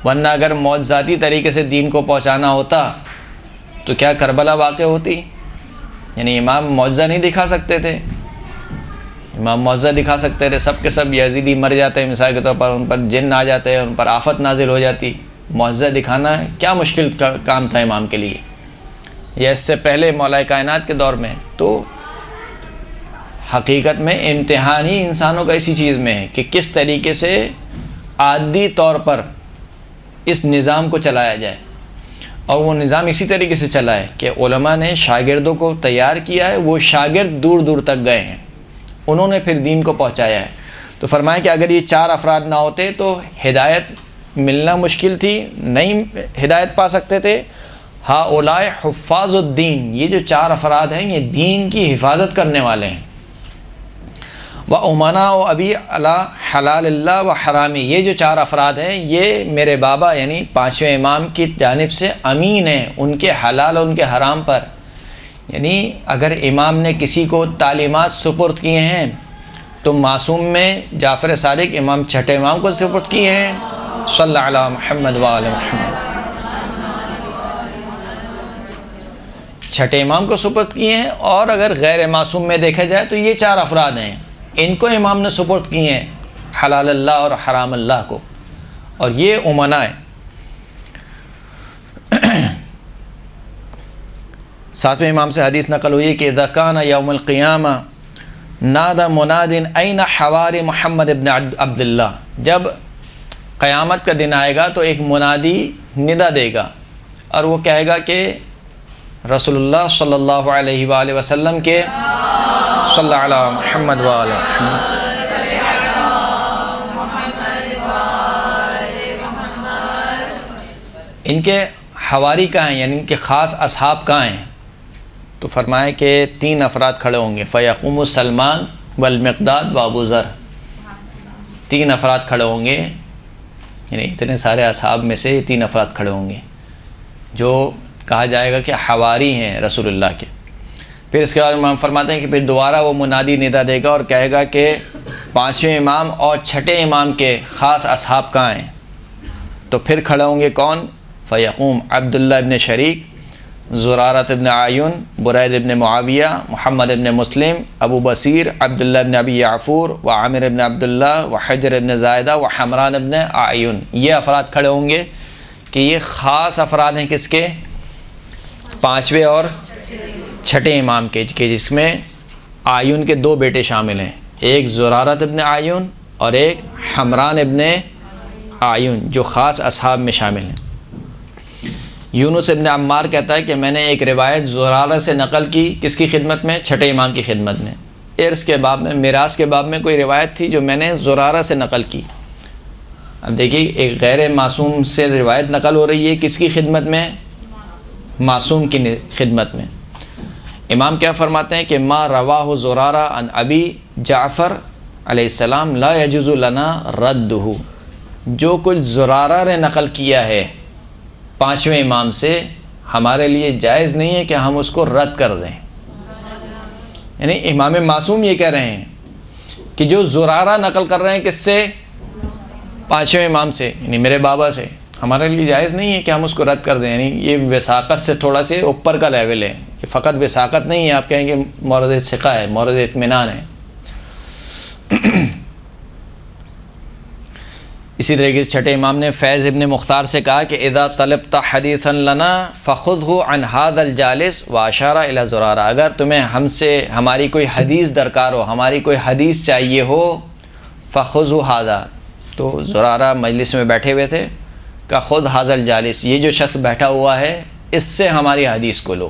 ورنہ اگر معجزاتی طریقے سے دین کو پہنچانا ہوتا تو کیا کربلا واقع ہوتی؟ یعنی امام معجزہ نہیں دکھا سکتے تھے. امام معجزہ دکھا سکتے تھے، سب کے سب یزیدی مر جاتے ہیں مثال کے طور پر، ان پر جن آ جاتے ہیں، ان پر آفت نازل ہو جاتی. معجزہ دکھانا کیا مشکل کام تھا امام کے لیے، یا اس سے پہلے مولا کائنات کے دور میں. تو حقیقت میں امتحان ہی انسانوں کا اسی چیز میں ہے کہ کس طریقے سے عادی طور پر اس نظام کو چلایا جائے. اور وہ نظام اسی طریقے سے چلا ہے کہ علماء نے شاگردوں کو تیار کیا ہے، وہ شاگرد دور دور تک گئے ہیں، انہوں نے پھر دین کو پہنچایا ہے. تو فرمایا کہ اگر یہ 4 افراد نہ ہوتے تو ہدایت ملنا مشکل تھی، نہیں ہدایت پا سکتے تھے. ہؤلاء حفاظ الدین، یہ جو 4 افراد ہیں یہ دین کی حفاظت کرنے والے ہیں. وَأُمَنَاءُ أَبِي عَلَى حلال اللہ و حرامی، یہ جو 4 افراد ہیں یہ میرے بابا یعنی 5ویں امام کی جانب سے امین ہیں ان کے حلال اور ان کے حرام پر. یعنی اگر امام نے کسی کو تعلیمات سپرد کیے ہیں تو معصوم میں جعفر صادق امام چھٹے امام کو سپرد کیے ہیں، صلی اللہ علیہ محمد وآل محمد، چھٹے امام کو سپرد کیے ہیں. اور اگر غیر معصوم میں دیکھا جائے تو یہ 4 افراد ہیں، ان کو امام نے سپرد کیے ہیں حلال اللہ اور حرام اللہ کو، اور یہ امنا ہے. 7ویں امام سے حدیث نقل ہوئی کہ اذا کان یوم القیامہ نادى مناد این حواری محمد ابن عبداللہ، جب قیامت کا دن آئے گا تو ایک منادی ندا دے گا اور وہ کہے گا کہ رسول اللہ صلی اللہ علیہ وآلہ وسلم کے صلی اللہ علیہ محمد وآلہ محمد، ان کے حواری کہاں ہیں، یعنی ان کے خاص اصحاب کہاں ہیں؟ تو فرمایا کہ 3 افراد کھڑے ہوں گے، فیقوم سلمان والمقداد و ابو ذر. 3 افراد کھڑے ہوں گے، یعنی اتنے سارے اصحاب میں سے 3 افراد کھڑے ہوں گے جو کہا جائے گا کہ حواری ہیں رسول اللہ کے. پھر اس کے بعد امام فرماتے ہیں کہ پھر دوبارہ وہ منادی ندا دے گا اور کہے گا کہ 5ویں امام اور چھٹے امام کے خاص اصحاب کہاں ہیں؟ تو پھر کھڑے ہوں گے کون؟ فیقوم عبداللہ ابن شریک، زرارۃ ابن اعین، برید ابن معاویہ، محمد ابن مسلم، ابو بصیر، عبداللہ ابن ابی یعفور، و عامر ابن عبداللہ، و حجر ابن زائدہ، و حمران ابن اعین. یہ افراد کھڑے ہوں گے کہ یہ خاص افراد ہیں کس کے؟ 5ویں اور چھٹے امام کے، کہ جس میں اعین کے 2 بیٹے شامل ہیں، ایک زرارۃ ابن اعین اور ایک حمران ابن اعین، جو خاص اصحاب میں شامل ہیں. یونس ابن عمار کہتا ہے کہ میں نے ایک روایت زرارہ سے نقل کی، کس کی خدمت میں؟ چھٹے امام کی خدمت میں. ارث کے باب میں، میراث کے باب میں کوئی روایت تھی جو میں نے زرارہ سے نقل کی. اب دیکھیے ایک غیر معصوم سے روایت نقل ہو رہی ہے، کس کی خدمت میں؟ معصوم کی خدمت میں. امام کیا فرماتے ہیں کہ ما رواہ زرارہ عن ابی جعفر علیہ السلام لا یجوز لنا ردہ، جو کچھ زرارہ نے نقل کیا ہے پانچویں امام سے ہمارے لیے جائز نہیں ہے کہ ہم اس کو رد کر دیں۔ یعنی امام معصوم یہ کہہ رہے ہیں کہ جو زرارہ نقل کر رہے ہیں کس سے؟ پانچویں امام سے، یعنی میرے بابا سے، ہمارے لیے جائز نہیں ہے کہ ہم اس کو رد کر دیں۔ یعنی یہ وثاقت سے تھوڑا سے اوپر کا لیول ہے، یہ فقط وثاقت نہیں ہے آپ کہیں کہ مورد ثقہ ہے، مورد اطمینان ہے۔ اسی طریقے سے چھٹے امام نے فیض ابن مختار سے کہا کہ اذا طلبت حدیثا لنا فخذه عن هذا الجالس واشار الى زرارہ، اگر تمہیں ہم سے ہماری کوئی حدیث درکار ہو، ہماری کوئی حدیث چاہیے ہو، فخذه هذا، تو زرارہ مجلس میں بیٹھے ہوئے تھے، کہ خود هذا الجالس، یہ جو شخص بیٹھا ہوا ہے اس سے ہماری حدیث کو لو۔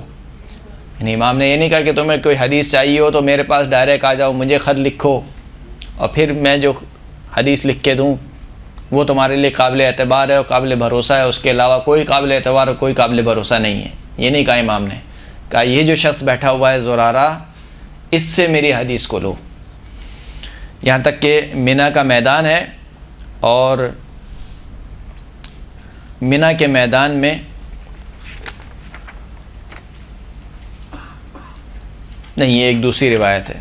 یعنی امام نے یہ نہیں کہا کہ تمہیں کوئی حدیث چاہیے ہو تو میرے پاس ڈائریکٹ آ جاؤ، مجھے خط لکھو اور پھر میں جو حدیث لکھ کے دوں وہ تمہارے لیے قابل اعتبار ہے اور قابل بھروسہ ہے، اس کے علاوہ کوئی قابل اعتبار اور کوئی قابل بھروسہ نہیں ہے۔ یہ نہیں کہا امام نے، کہا یہ جو شخص بیٹھا ہوا ہے زرارہ، اس سے میری حدیث کو لو۔ یہاں تک کہ منی کا میدان ہے اور منی کے میدان میں نہیں، یہ ایک دوسری روایت ہے،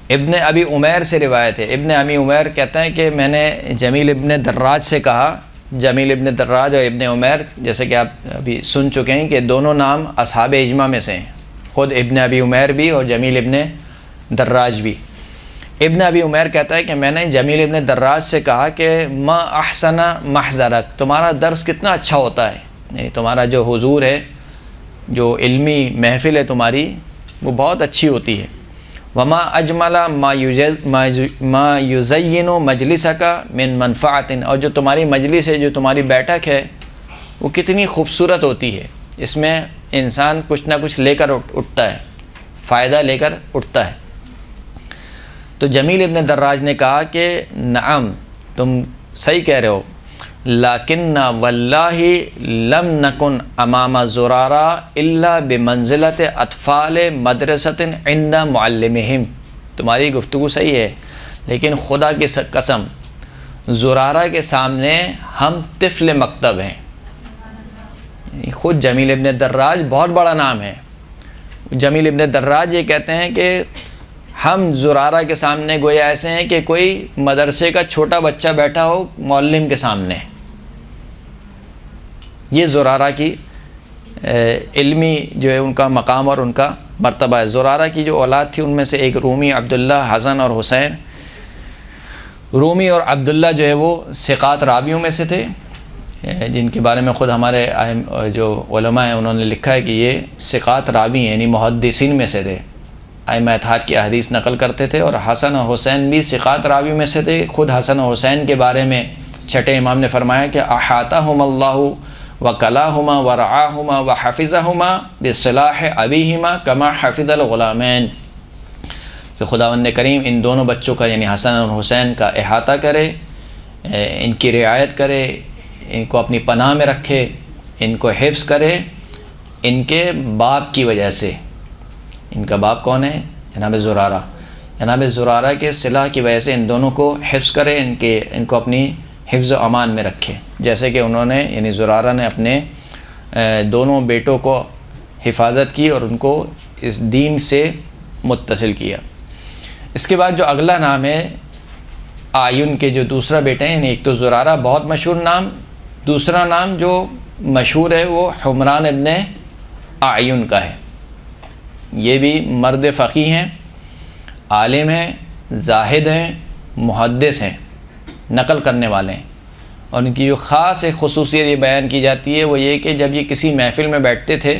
ابن ابی عمیر سے روایت ہے۔ ابن ابی عمیر کہتے ہیں کہ میں نے جمیل ابن دراج سے کہا، جمیل ابن دراج اور ابن عمیر جیسے کہ آپ ابھی سن چکے ہیں کہ دونوں نام اصحاب اجماع میں سے ہیں، خود ابن ابی عمیر بھی اور جمیل ابن دراج بھی۔ ابن ابی عمیر کہتا ہے کہ میں نے جمیل ابن دراج سے کہا کہ ما احسن محضرک، تمہارا درس کتنا اچھا ہوتا ہے، یعنی تمہارا جو حضور ہے، جو علمی محفل ہے تمہاری، وہ بہت اچھی ہوتی ہے۔ وما اجمل ما یزین مجلسک من منفعت، اور جو تمہاری مجلس ہے، جو تمہاری بیٹھک ہے، وہ کتنی خوبصورت ہوتی ہے، اس میں انسان کچھ نہ کچھ لے کر اٹھتا ہے، فائدہ لے کر اٹھتا ہے۔ تو جمیل ابن دراج نے کہا کہ نعم، تم صحیح کہہ رہے ہو، لیکن واللہ لم نکن امام زرارہ الا بمنزلت اطفال مدرسۃ عند معلمہم، تمہاری گفتگو صحیح ہے لیکن خدا کی قسم زرارہ کے سامنے ہم طفل مکتب ہیں۔ خود جمیل ابن دراج بہت بڑا نام ہے، جمیل ابن دراج یہ کہتے ہیں کہ ہم زرارہ کے سامنے گویا ایسے ہیں کہ کوئی مدرسے کا چھوٹا بچہ بیٹھا ہو معلم کے سامنے۔ یہ زرارہ کی علمی جو ہے ان کا مقام اور ان کا مرتبہ ہے۔ زرارہ کی جو اولاد تھی ان میں سے ایک رومی عبداللہ، حسن اور حسین۔ رومی اور عبداللہ جو ہے وہ ثقات راویوں میں سے تھے، جن کے بارے میں خود ہمارے جو علماء ہیں انہوں نے لکھا ہے کہ یہ ثقات راوی ہیں، یعنی محدثین میں سے تھے، ائمہ اطہار کی احادیث نقل کرتے تھے۔ اور حسن اور حسین بھی ثقات راوی میں سے تھے۔ خود حسن اور حسین کے بارے میں چھٹے امام نے فرمایا کہ احاطہم اللہ وکلاہما ورعاہما وحفظہما بصلاح ابیہما کما حفظ الغلامین، کہ خداوند کریم ان دونوں بچوں کا یعنی حسن اور حسین کا احاطہ کرے، ان کی رعایت کرے، ان کو اپنی پناہ میں رکھے، ان کو حفظ کرے ان کے باپ کی وجہ سے۔ ان کا باپ کون ہے؟ جناب زرارہ۔ جناب زرارہ کے صلح کی وجہ سے ان دونوں کو حفظ کرے، ان کو اپنی حفظ و امان میں رکھے، جیسے کہ انہوں نے یعنی زرارہ نے اپنے دونوں بیٹوں کو حفاظت کی اور ان کو اس دین سے متصل کیا۔ اس کے بعد جو اگلا نام ہے آیون کے جو دوسرا بیٹا ہے، یعنی ایک تو زرارہ بہت مشہور نام، دوسرا نام جو مشہور ہے وہ حمران ابن آیون کا ہے۔ یہ بھی مرد فقیہ ہیں، عالم ہیں، زاہد ہیں، محدث ہیں، نقل کرنے والے ہیں، اور ان کی جو خاص ایک خصوصیت یہ بیان کی جاتی ہے وہ یہ کہ جب یہ کسی محفل میں بیٹھتے تھے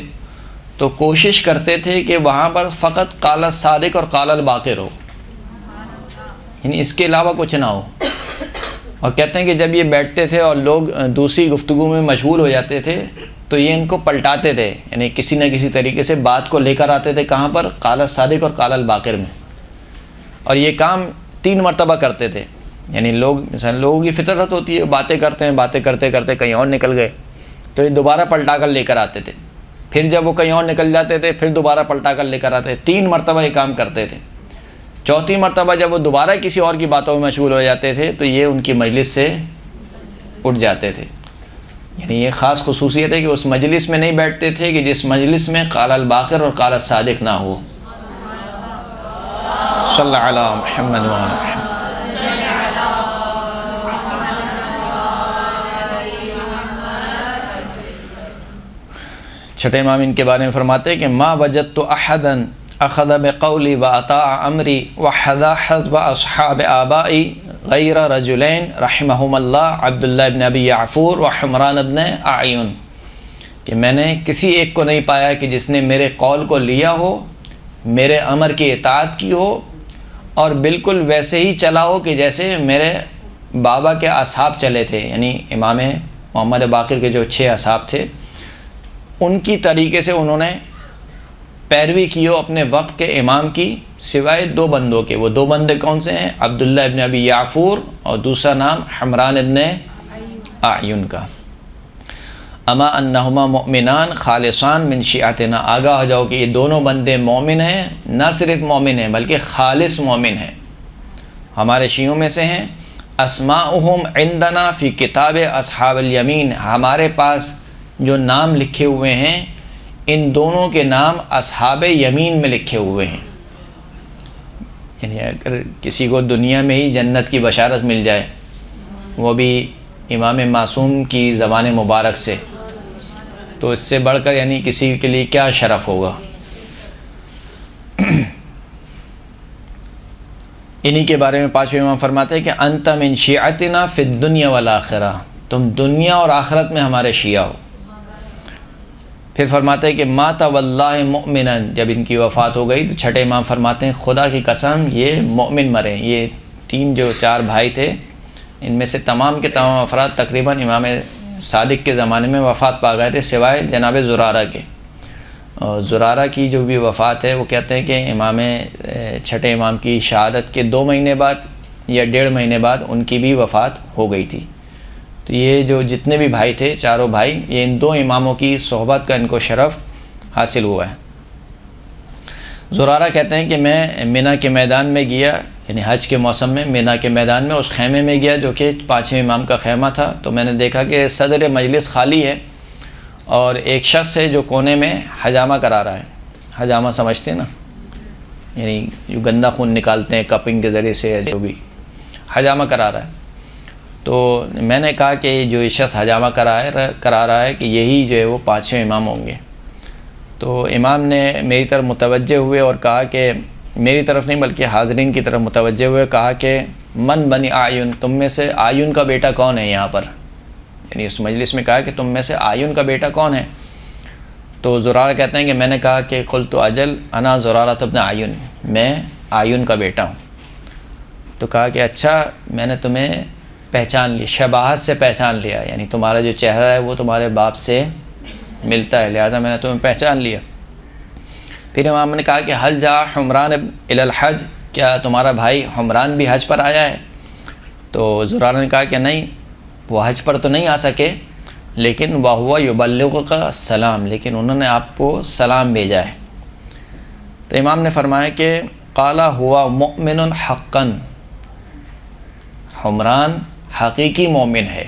تو کوشش کرتے تھے کہ وہاں پر فقط قال الصادق اور قال الباقر ہو، یعنی اس کے علاوہ کچھ نہ ہو۔ اور کہتے ہیں کہ جب یہ بیٹھتے تھے اور لوگ دوسری گفتگو میں مشغول ہو جاتے تھے تو یہ ان کو پلٹاتے تھے، یعنی کسی نہ کسی طریقے سے بات کو لے کر آتے تھے کہاں پر؟ قال الصادق اور قال الباقر میں۔ اور یہ کام 3 مرتبہ کرتے تھے، یعنی مثلا لوگوں کی فطرت ہوتی ہے، باتیں کرتے ہیں، باتیں کرتے کرتے کہیں اور نکل گئے تو یہ دوبارہ پلٹا کر لے کر آتے تھے، پھر جب وہ کہیں اور نکل جاتے تھے پھر دوبارہ پلٹا کر لے کر آتے تھے، 3 مرتبہ یہ کام کرتے تھے۔ چوتھی مرتبہ جب وہ دوبارہ کسی اور کی باتوں میں مشغول ہو جاتے تھے تو یہ ان کی مجلس سے اٹھ جاتے تھے. یعنی یہ خاص خصوصیت ہے کہ اس مجلس میں نہیں بیٹھتے تھے کہ جس مجلس میں قال الباقر اور قال الصادق نہ ہو. صلی اللہ علیہ محمد و علی محمد. چھٹے امام ان کے بارے میں فرماتے ہیں کہ ما وجدت احدا اخذ بقولی و اطاع امری وحذا حزب اصحاب آبائی غیر رجلین رحمہم اللہ عبداللہ ابن ابی یعفور و حمران ابن اعین، کہ میں نے کسی ایک کو نہیں پایا کہ جس نے میرے قول کو لیا ہو، میرے امر کی اطاعت کی ہو اور بالکل ویسے ہی چلا ہو کہ جیسے میرے بابا کے اصحاب چلے تھے. یعنی امام محمد باقر کے جو 6 اصحاب تھے ان کی طریقے سے انہوں نے پیروی کی ہو اپنے وقت کے امام کی، سوائے 2 بندوں کے. وہ 2 بندے کون سے ہیں؟ عبداللہ ابن ابی یعفور اور دوسرا نام حمران ابن اعین کا. اما انہما مؤمنان خالصان من شیعتنا، آگاہ ہو جاؤ کہ یہ دونوں بندے مومن ہیں، نہ صرف مومن ہیں بلکہ خالص مومن ہیں، ہمارے شیعوں میں سے ہیں. اسماؤہم عندنا فی کتاب اصحاب الیمین، ہمارے پاس جو نام لکھے ہوئے ہیں ان دونوں کے نام اصحاب یمین میں لکھے ہوئے ہیں. یعنی اگر کسی کو دنیا میں ہی جنت کی بشارت مل جائے وہ بھی امام معصوم کی زبان مبارک سے، تو اس سے بڑھ کر یعنی کسی کے لیے کیا شرف ہوگا. انہی کے بارے میں 5ویں امام فرماتے ہیں کہ انت من شیعتنا فی الدنیا والآخرہ، تم دنیا اور آخرت میں ہمارے شیعہ ہو. پھر فرماتے ہیں کہ مات واللہ مؤمنا، جب ان کی وفات ہو گئی تو چھٹے امام فرماتے ہیں خدا کی قسم یہ مؤمن مرے. یہ 4 بھائی تھے، ان میں سے تمام کے تمام افراد تقریباً امام صادق کے زمانے میں وفات پا گئے تھے سوائے جناب زرارہ کے. اور زرارہ کی جو بھی وفات ہے وہ کہتے ہیں کہ چھٹے امام کی شہادت کے 2 مہینے بعد یا 1.5 مہینے بعد ان کی بھی وفات ہو گئی تھی. تو یہ جو جتنے بھی بھائی تھے، چاروں بھائی، یہ ان 2 اماموں کی صحبت کا ان کو شرف حاصل ہوا ہے. زرارہ کہتے ہیں کہ میں مینا کے میدان میں گیا، یعنی حج کے موسم میں مینا کے میدان میں اس خیمے میں گیا جو کہ 5ویں امام کا خیمہ تھا. تو میں نے دیکھا کہ صدر مجلس خالی ہے اور ایک شخص ہے جو کونے میں حجامہ کرا رہا ہے. حجامہ سمجھتے ہیں نا، یعنی جو گندا خون نکالتے ہیں کپنگ کے ذریعے سے، جو بھی حجامہ کرا رہا ہے. تو میں نے کہا کہ جو یہ شخص حجامہ کرا رہا ہے کہ یہی جو ہے وہ 5ویں امام ہوں گے. تو امام نے میری طرف متوجہ ہوئے اور کہا کہ میری طرف نہیں بلکہ حاضرین کی طرف متوجہ ہوئے، کہا کہ من بنی اعین، تم میں سے اعین کا بیٹا کون ہے یہاں پر؟ یعنی اس مجلس میں کہا کہ تم میں سے اعین کا بیٹا کون ہے؟ تو زرارہ کہتے ہیں کہ میں نے کہا کہ قلت اجل انا زرارہ ابن اعین، میں اعین کا بیٹا ہوں. تو کہا کہ اچھا، میں نے تمہیں پہچان لی، شباہت سے پہچان لیا، یعنی تمہارا جو چہرہ ہے وہ تمہارے باپ سے ملتا ہے، لہذا میں نے تمہیں پہچان لیا. پھر امام نے کہا کہ حل جا حمران الی الحج، کیا تمہارا بھائی حمران بھی حج پر آیا ہے؟ تو زرارہ نے کہا کہ نہیں، وہ حج پر تو نہیں آ سکے، لیکن وَهُوَ يُبَلِّغُكَ السلام، لیکن انہوں نے آپ کو سلام بھیجا ہے. تو امام نے فرمایا کہ قال هو مؤمن حقا، حمران حقیقی مومن ہے.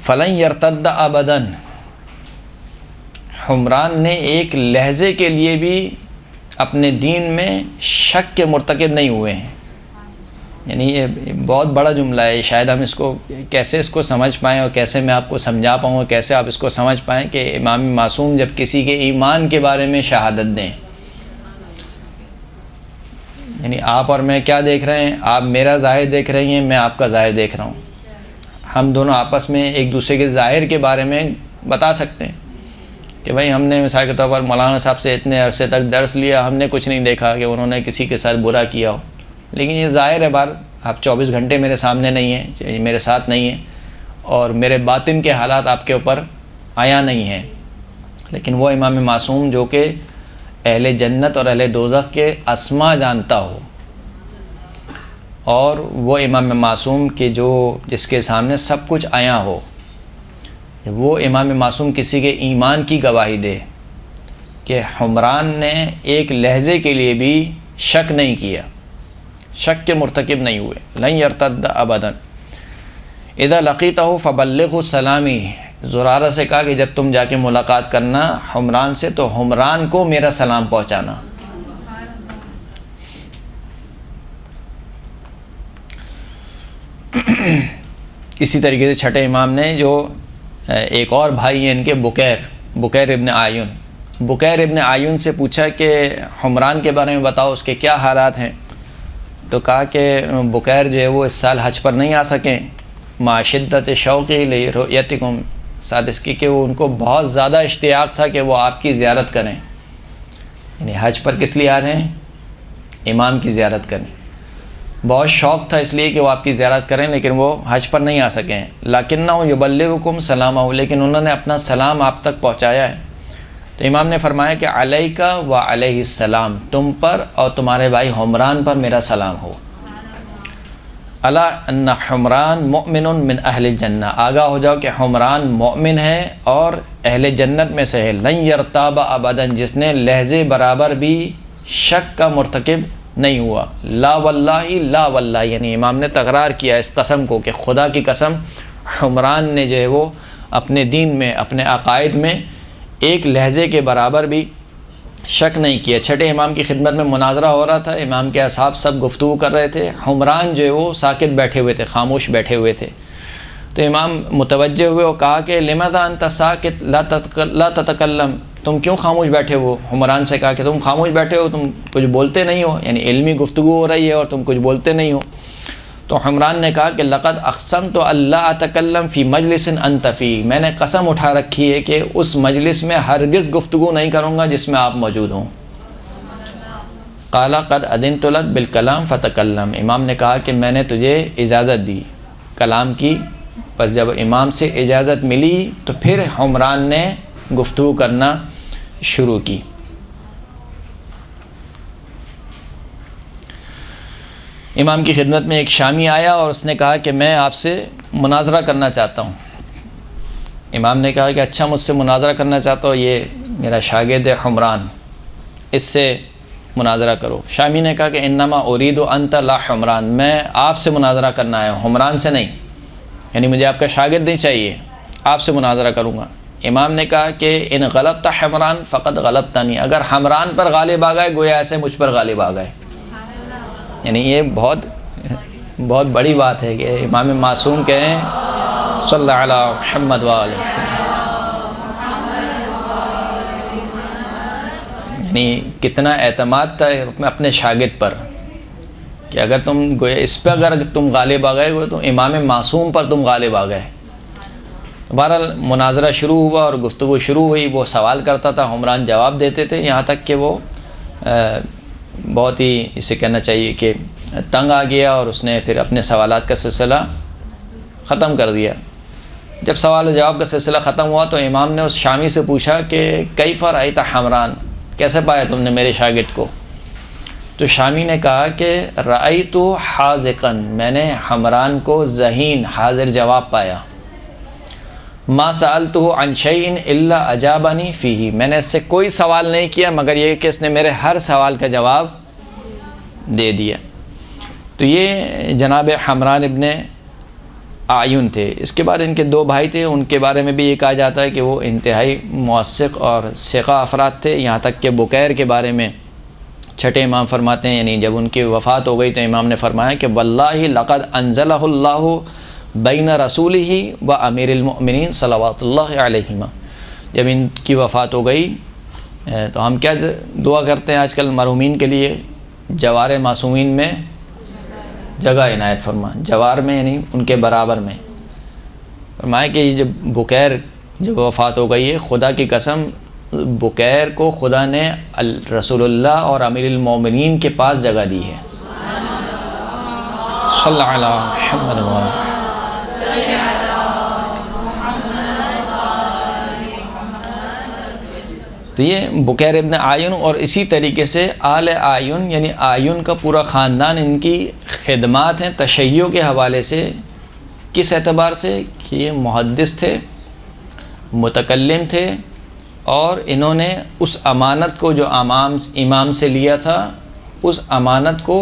فلن يرتد ابدا، حمران نے ایک لہجے کے لیے بھی اپنے دین میں شک کے مرتکب نہیں ہوئے ہیں. یعنی یہ بہت بڑا جملہ ہے، شاید ہم کیسے اس کو سمجھ پائیں اور کیسے میں آپ کو سمجھا پاؤں اور کیسے آپ اس کو سمجھ پائیں کہ امام معصوم جب کسی کے ایمان کے بارے میں شہادت دیں. یعنی آپ اور میں کیا دیکھ رہے ہیں؟ آپ میرا ظاہر دیکھ رہی ہیں، میں آپ کا ظاہر دیکھ رہا ہوں. ہم دونوں آپس میں ایک دوسرے کے ظاہر کے بارے میں بتا سکتے ہیں کہ بھائی ہم نے مثال کے طور پر مولانا صاحب سے اتنے عرصے تک درس لیا، ہم نے کچھ نہیں دیکھا کہ انہوں نے کسی کے ساتھ برا کیا ہو. لیکن یہ ظاہر ہے بار، آپ 24 گھنٹے میرے سامنے نہیں ہیں، میرے ساتھ نہیں ہیں، اور میرے باطن کے حالات آپ کے اوپر آیا نہیں ہیں. لیکن وہ امام معصوم جو کہ اہل جنت اور اہل دوزخ کے اسما جانتا ہو، اور وہ امام معصوم کے جس کے سامنے سب کچھ آیا ہو، وہ امام معصوم کسی کے ایمان کی گواہی دے کہ حمران نے ایک لہجے کے لیے بھی شک نہیں کیا، شک کے مرتکب نہیں ہوئے. لن یرتد ابدا. اذا لقیتہ فبلغہ سلامی. زرارہ سے کہا کہ جب تم جا کے ملاقات کرنا حمران سے تو حمران کو میرا سلام پہنچانا. اسی طریقے سے چھٹے امام نے جو ایک اور بھائی ہیں ان کے بکیر ابن آیون، بکیر ابن آیون سے پوچھا کہ حمران کے بارے میں بتاؤ، اس کے کیا حالات ہیں. تو کہا کہ بکیر جو ہے وہ اس سال حج پر نہیں آ سکیں، مع شدت شوقی لرؤیتکم، ساتھ اس کی کہ وہ ان کو بہت زیادہ اشتیاق تھا کہ وہ آپ کی زیارت کریں. یعنی حج پر کس لیے آ رہے ہیں؟ امام کی زیارت کریں. بہت شوق تھا اس لیے کہ وہ آپ کی زیارت کریں، لیکن وہ حج پر نہیں آ سکیں. لکنہ یبلغکم سلامہ، لیکن انہوں نے اپنا سلام آپ تک پہنچایا ہے. تو امام نے فرمایا کہ علیک و علیہ السلام، تم پر اور تمہارے بھائی حمران پر میرا سلام ہو. الا ان حمران مؤمن من اہل الجنہ، آگاہ ہو جاؤ کہ حمران مؤمن ہے اور اہل جنت میں سے ہے. لن یرتاب ابدا، جس نے لہجے برابر بھی شک کا مرتکب نہیں ہوا. لا واللہ لا واللہ، یعنی امام نے تکرار کیا اس قسم کو کہ خدا کی قسم حمران نے جو ہے وہ اپنے دین میں، اپنے عقائد میں ایک لہجے کے برابر بھی شک نہیں کیا. چھٹے امام کی خدمت میں مناظرہ ہو رہا تھا، امام کے اصحاب سب گفتگو کر رہے تھے، حمران جو ہے وہ ساکت بیٹھے ہوئے تھے، خاموش بیٹھے ہوئے تھے. تو امام متوجہ ہوئے اور کہا کہ لماذا انت ساکت لا تتکلم، تم کیوں خاموش بیٹھے ہو؟ حمران سے کہا کہ تم خاموش بیٹھے ہو، تم کچھ بولتے نہیں ہو، یعنی علمی گفتگو ہو رہی ہے اور تم کچھ بولتے نہیں ہو. تو حمران نے کہا کہ لقد اقسمت اللہ اتکلم فی مجلس انت فی، میں نے قسم اٹھا رکھی ہے کہ اس مجلس میں ہرگز گفتگو نہیں کروں گا جس میں آپ موجود ہوں. قال قد اذنت لک بالکلام فتکلم، امام نے کہا کہ میں نے تجھے اجازت دی کلام کی. پس جب امام سے اجازت ملی تو پھر حمران نے گفتگو کرنا شروع کی. امام کی خدمت میں ایک شامی آیا اور اس نے کہا کہ میں آپ سے مناظرہ کرنا چاہتا ہوں. امام نے کہا کہ اچھا، مجھ سے مناظرہ کرنا چاہتا ہو، یہ میرا شاگرد حمران، اس سے مناظرہ کرو. شامی نے کہا کہ انما اريد انت لا حمران، میں آپ سے مناظرہ کرنا ہے، حمران سے نہیں، یعنی مجھے آپ کا شاگرد نہیں چاہیے، آپ سے مناظرہ کروں گا. امام نے کہا کہ ان غلبت حمران فقط غلبتنی، اگر حمران پر غالب آ گئے گویا ایسے مجھ پر غالب آ گئے. یعنی یہ بہت بڑی بات ہے کہ امام معصوم کہیں صلی اللہ علیہ محمد وآلہ، یعنی کتنا اعتماد تھا اپنے شاگرد پر کہ اگر تم گویا اس پہ اگر تم غالب آ گئے گو تو امام معصوم پر تم غالب آ گئے. بہرحال مناظرہ شروع ہوا اور گفتگو شروع ہوئی. وہ سوال کرتا تھا، حمران جواب دیتے تھے، یہاں تک کہ وہ بہت ہی اسے کہنا چاہیے کہ تنگ آ گیا اور اس نے پھر اپنے سوالات کا سلسلہ ختم کر دیا. جب سوال و جواب کا سلسلہ ختم ہوا تو امام نے اس شامی سے پوچھا کہ کیف رأیت حمران، کیسے پایا تم نے میرے شاگرد کو؟ تو شامی نے کہا کہ رأیت حاذقا، میں نے حمران کو ذہین حاضر جواب پایا. ما سألته عن شيء الا اجابني فيه، میں نے اس سے کوئی سوال نہیں کیا مگر یہ کہ اس نے میرے ہر سوال کا جواب دے دیا. تو یہ جناب حمران ابن آیون تھے. اس کے بعد ان کے دو بھائی تھے، ان کے بارے میں بھی یہ کہا جاتا ہے کہ وہ انتہائی موثق اور ثقہ افراد تھے. یہاں تک کہ بکیر کے بارے میں چھٹے امام فرماتے ہیں، یعنی جب ان کی وفات ہو گئی تو امام نے فرمایا کہ واللہ لقد انزلہ اللہ بین رسولہ و امیر المؤمنین صلوات اللہ علیہما. جب ان کی وفات ہو گئی تو ہم کیا دعا کرتے ہیں آج کل مرحومین کے لیے؟ جوار معصومین میں جگہ عنایت فرما، جوار میں یعنی ان کے برابر میں. فرمایا کہ یہ جب بکیر جب وفات ہو گئی ہے، خدا کی قسم بکیر کو خدا نے رسول اللہ اور امیر المومنین کے پاس جگہ دی ہے. صلی اللہ علیہ محمد وآلہ. تو یہ بکیر ابن آیون اور اسی طریقے سے آل آیون یعنی آیون کا پورا خاندان ان کی خدمات ہیں تشیع کے حوالے سے. کس اعتبار سے کہ یہ محدث تھے، متکلم تھے، اور انہوں نے اس امانت کو جو امام سے لیا تھا اس امانت کو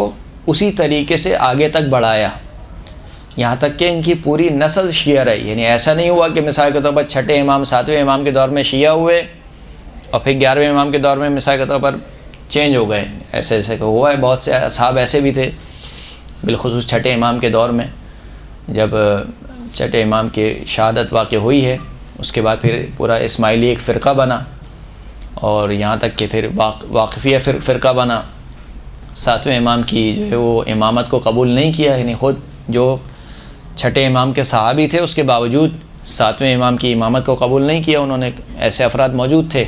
اسی طریقے سے آگے تک بڑھایا، یہاں تک کہ ان کی پوری نسل شیعہ رہی. یعنی ایسا نہیں ہوا کہ مثال کے طور پر چھٹے امام 7ویں امام کے دور میں شیعہ ہوئے اور پھر 11ویں امام کے دور میں مثال کے طور پر چینج ہو گئے. ایسے ہوا ہے، بہت سے اصحاب ایسے بھی تھے، بالخصوص چھٹے امام کے دور میں. جب چھٹے امام کی شہادت واقع ہوئی ہے اس کے بعد پھر پورا اسماعیلی ایک فرقہ بنا، اور یہاں تک کہ پھر واقفیہ فرقہ بنا. 7ویں امام کی جو ہے وہ امامت کو قبول نہیں کیا، یعنی خود جو چھٹے امام کے صحابی تھے اس کے باوجود 7ویں امام کی امامت کو قبول نہیں کیا انہوں نے. ایسے افراد موجود تھے،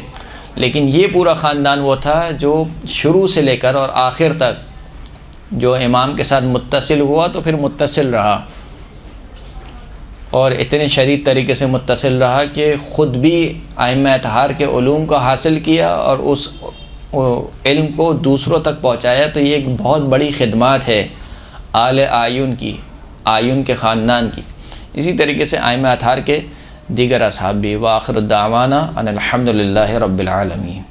لیکن یہ پورا خاندان وہ تھا جو شروع سے لے کر اور آخر تک جو امام کے ساتھ متصل ہوا تو پھر متصل رہا، اور اتنے شدید طریقے سے متصل رہا کہ خود بھی ائمہ اطہار کے علوم کو حاصل کیا اور اس علم کو دوسروں تک پہنچایا. تو یہ ایک بہت بڑی خدمات ہے آل آیون کی، آیون کے خاندان کی. اسی طریقے سے ائمہ اطہار کے دیگر اصحاب بھی. وآخر الدعوانا ان الحمد للہ رب العالمین.